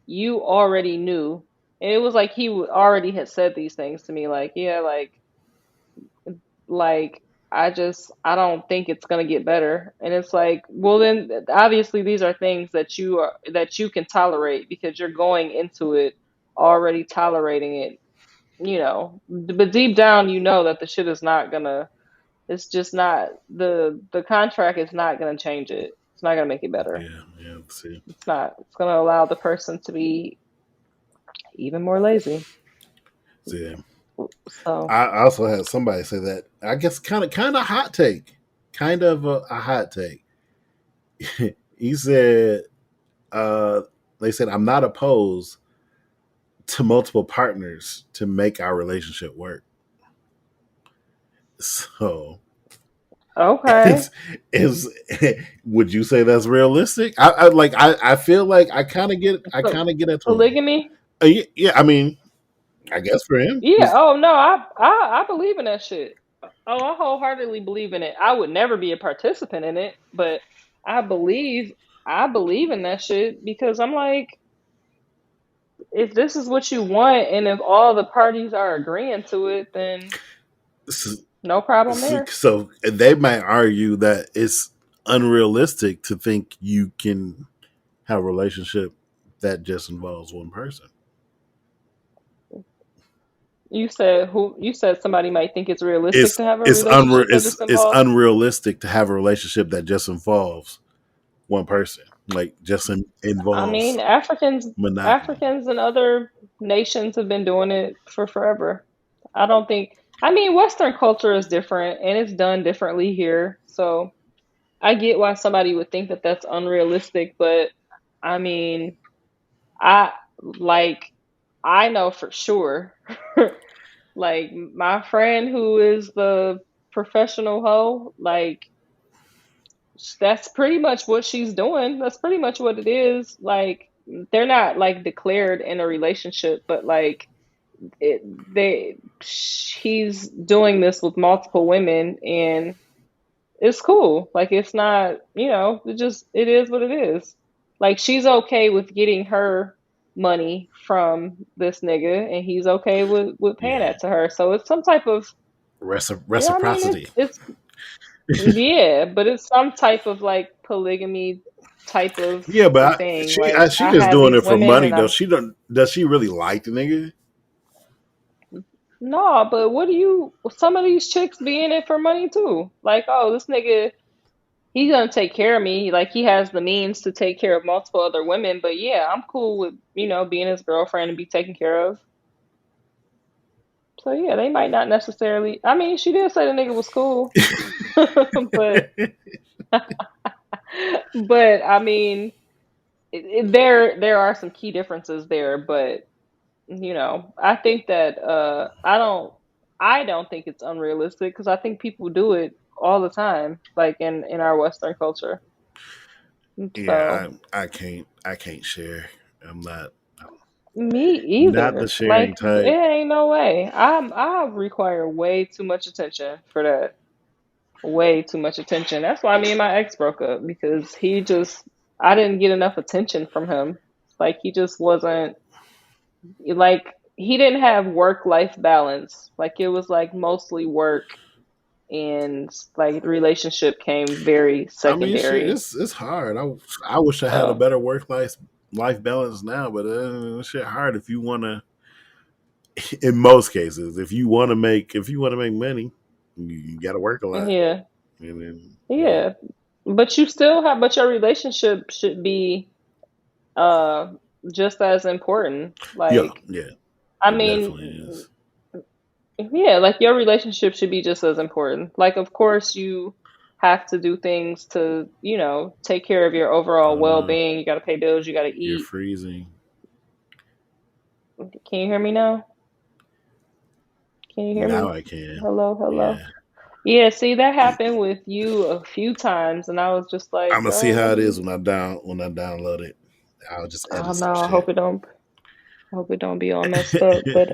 you already knew. And it was like he already had said these things to me, like, yeah, like I don't think it's gonna get better. And it's like, well, then obviously these are things that you can tolerate because you're going into it already tolerating it, but deep down you know that the shit is not gonna it's just not the contract is not gonna change it. It's not gonna make it better. yeah, yeah. See, It's not. It's gonna allow the person to be even more lazy. see. So I also had somebody say that. I guess kind of hot take, kind of a hot take. He said, uh, "They said I'm not opposed to multiple partners to make our relationship work." So okay. is would you say that's realistic? I feel like I So kind of get it to him. polygamy? Yeah, yeah, I mean, I guess for him, Yeah. Oh no, I believe in that shit. Oh, I wholeheartedly believe in it. I would never be a participant in it, but I believe I believe in that shit because I'm like, if this is what you want and if all the parties are agreeing to it, then so, no problem there. so they might argue that it's unrealistic to think you can have a relationship that just involves one person. You said somebody might think it's realistic to have a relationship that just It's involves. unrealistic to have a relationship that just involves one person, like just I involves mean, monogamy. Africans and other nations have been doing it for forever. I don't think. I mean, Western culture is different and it's done differently here. So I get why somebody would think that that's unrealistic, but I mean, I like I know for sure. Like my friend who is the professional hoe, like that's pretty much what she's doing. That's pretty much what it is. Like they're not like declared in a relationship, but like it, he's doing this with multiple women, and it's cool. Like it's not, it is what it is. Like she's okay with getting her money from this nigga, and he's okay with paying Yeah, that to her. So it's some type of, I mean, reciprocity. it's yeah, but it's some type of like polygamy type of Yeah, but thing. Like she I just have doing these it for women, money and though. I'm She don't does she really like the nigga? no, but what do you? Some of these chicks be in it for money too. Like, oh, this nigga, he's gonna take care of me. Like he has the means to take care of multiple other women. But yeah, I'm cool with being his girlfriend and be taken care of. So yeah, they might not necessarily. I mean, she did say the nigga was cool, but I mean, there are some key differences there. But I think that I don't think it's unrealistic because I think people do it all the time, like in our Western culture. So Yeah, I can't share. I'm not me not the either. sharing Like it type. ain't no way. I require way too much attention for that. way too much attention. That's why me and my ex broke up because I didn't get enough attention from him. Like he just wasn't like he didn't have work life balance. Like it was like mostly work and like the relationship came very I mean, shit, secondary. it's hard. I wish I had a So better life balance now, but shit hard if you want to. In most cases, if you want to make money, you got to work a lot, yeah, and then yeah. But you still have but your relationship should be uh just as important. yeah, Like yeah, I it definitely mean is. yeah, like your relationship should be just as important. Like of course you have to do things to, take care of your overall Oh no, well-being. You got to pay bills, you got to you're eat. freezing. Can you hear me now? Can you hear Now me? I can. Hello, hello. Yeah, Yeah, see that happened with you a few times and I was just I'm like, gonna see "Oh, how let it me is when I download it. I'll just I edit don't some know. shit. I hope it don't be all messed up, but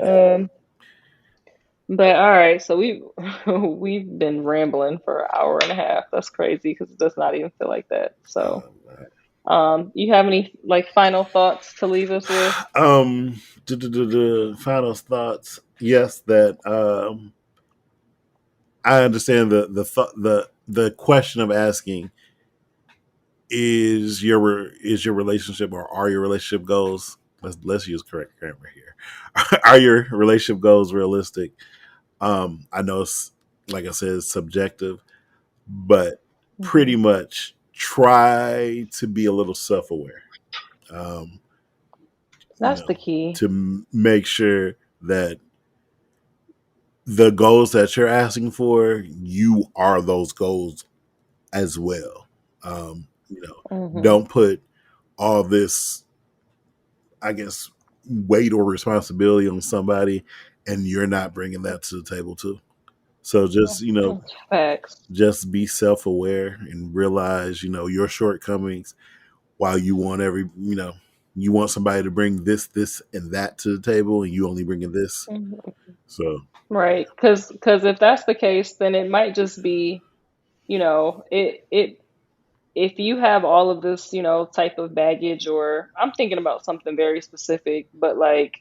all right, so we've been rambling for an hour and a half. That's crazy because it does not even feel like that. So, Uh, you have any like final thoughts to leave us with? um, final thoughts. Yes, that I understand the question of asking is your relationship or are your relationship goals, let's use correct grammar here, are your relationship goals realistic? I know it's, like I said, it's subjective, but pretty Hmm. much try to be a little self-aware, um, That's the key. to make sure that the goals that you're asking for, you are those goals as well. Hmm. Don't put all this, I guess, weight or responsibility on somebody, and you're not bringing that to the table too. So just Facts. just be self aware and realize your shortcomings. While you want you want somebody to bring this, and that to the table, and you only bringing this. Mhm. So Right, because if that's the case, then it might just be, it if you have all of this, type of baggage, or I'm thinking about something very specific, but like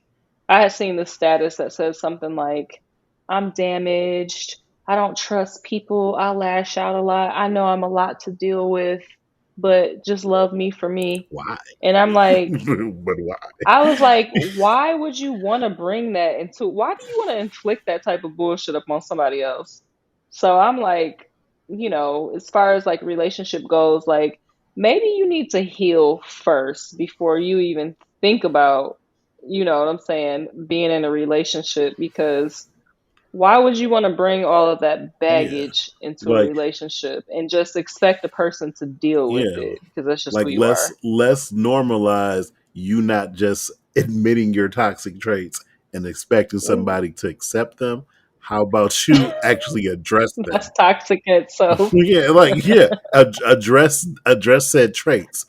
I had seen this status that says something like, I'm damaged, I don't trust people, I lash out a lot, I know I'm a lot to deal with, but just love me for me. why? And I'm like, But why? I was like, why would you want to bring that into, why do you want to inflict that type of bullshit upon somebody else? So I'm like, as far as like relationship goes, like maybe you need to heal first before you even think about, what I'm saying, being in a relationship because why would you want to bring all of that Yeah, baggage into a like relationship and just expect the person to deal with yeah, it because that's just like who you are? let's normalize you not just admitting your toxic traits and expecting somebody to accept them. How about you actually address That's them? toxic itself. Yeah, address said traits.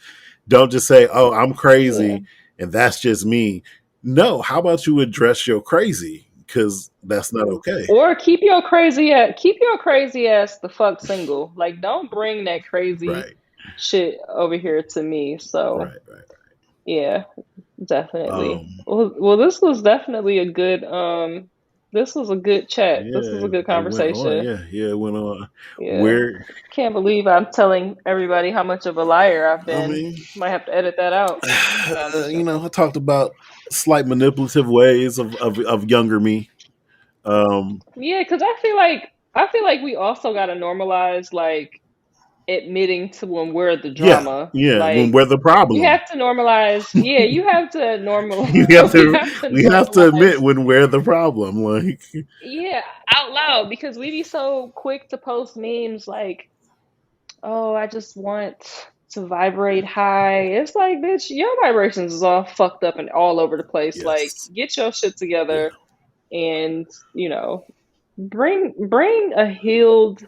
Don't just say, "Oh, I'm Yeah. crazy and that's just me." No, how about you address your crazy, because that's not okay. Or keep your crazy ass the fuck single. Like don't bring that crazy Right, shit over here to me. So right. yeah, definitely. Um, Well, this was a good chat. This was yeah, a good it went on. conversation. Yeah, it went on. Yeah. Where Can't believe I'm telling everybody how much of a liar I've I been. mean, Might have to edit that out. No, I'm just joking. I talked about slight manipulative ways of younger me. Um, Yeah, because I feel like we also gotta normalize like admitting to when we're the yeah, drama. yeah. When Like we're the you problem, have to normalize. Yeah, you have to normal. you have We to have to we have to admit normalize. when we're the problem. Like, Yeah, out loud because we be so quick to post memes like, "Oh, I just want to vibrate high." It's like, bitch, your vibrations is all fucked up and all over the place. Like, yes, get your shit yeah, together and bring a healed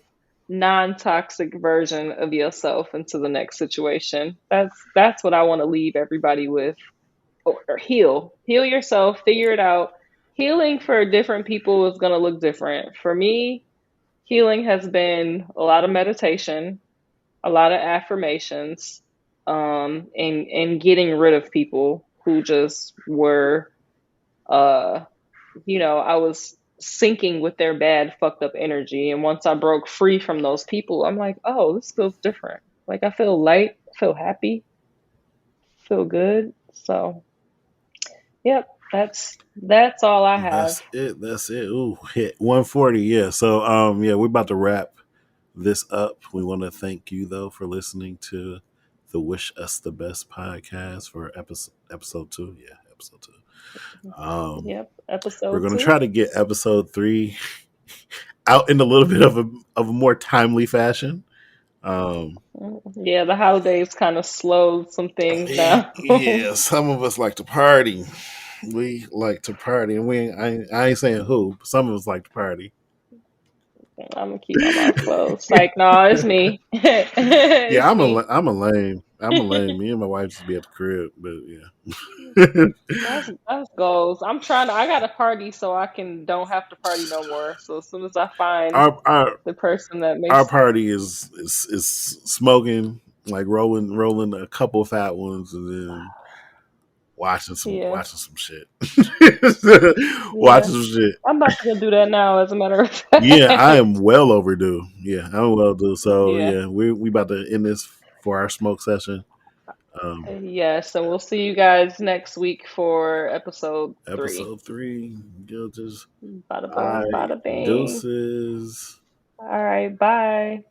non-toxic version of yourself into the next situation. That's what I want to leave everybody with. Or heal yourself, figure it out. Healing for different people is going to look different. For me, Healing has been a lot of meditation, a lot of affirmations, and getting rid of people who just were, uh, I was sinking with their bad, fucked up energy. And once I broke free from those people, I'm like, oh, this feels different. Like I feel light, I feel happy, feel good. So, yep, that's all I have. That's it. That's it. Ooh, hit 140. Yeah. So yeah, we're about to wrap this up. We want to thank you though for listening to the Wish Us the Best podcast for episode 2. Yeah, episode 2. Yep, We're episode gonna two. try to get episode 3 out in a little bit of a more timely fashion. Um, Yeah, the holidays kind of slowed some things down. yeah, some of us like to party. We like to party, and I ain't saying who, but some of us like to party. I'm gonna keep my mouth closed. Like, no, it's me. Yeah, It's me. I'm a lame. I'm a lame. Me and my wife just be at the crib, but yeah. That's goals. I'm trying to. I got a party so I can don't have to party no more. So as soon as I find our the person that our makes, party is smoking, like rolling a couple fat ones, and then yeah, watching some shit. yeah, Watching some shit. I'm about to go do that now. As a matter of Yeah, I am fact, well overdue. Yeah, I'm well overdue. So yeah, yeah, we about to end this for our smoke session. Um, yes. And we'll see you guys next week for episode 3. episode 3. Just Bada boom, bye. bada bing. Deuces. All right, bye.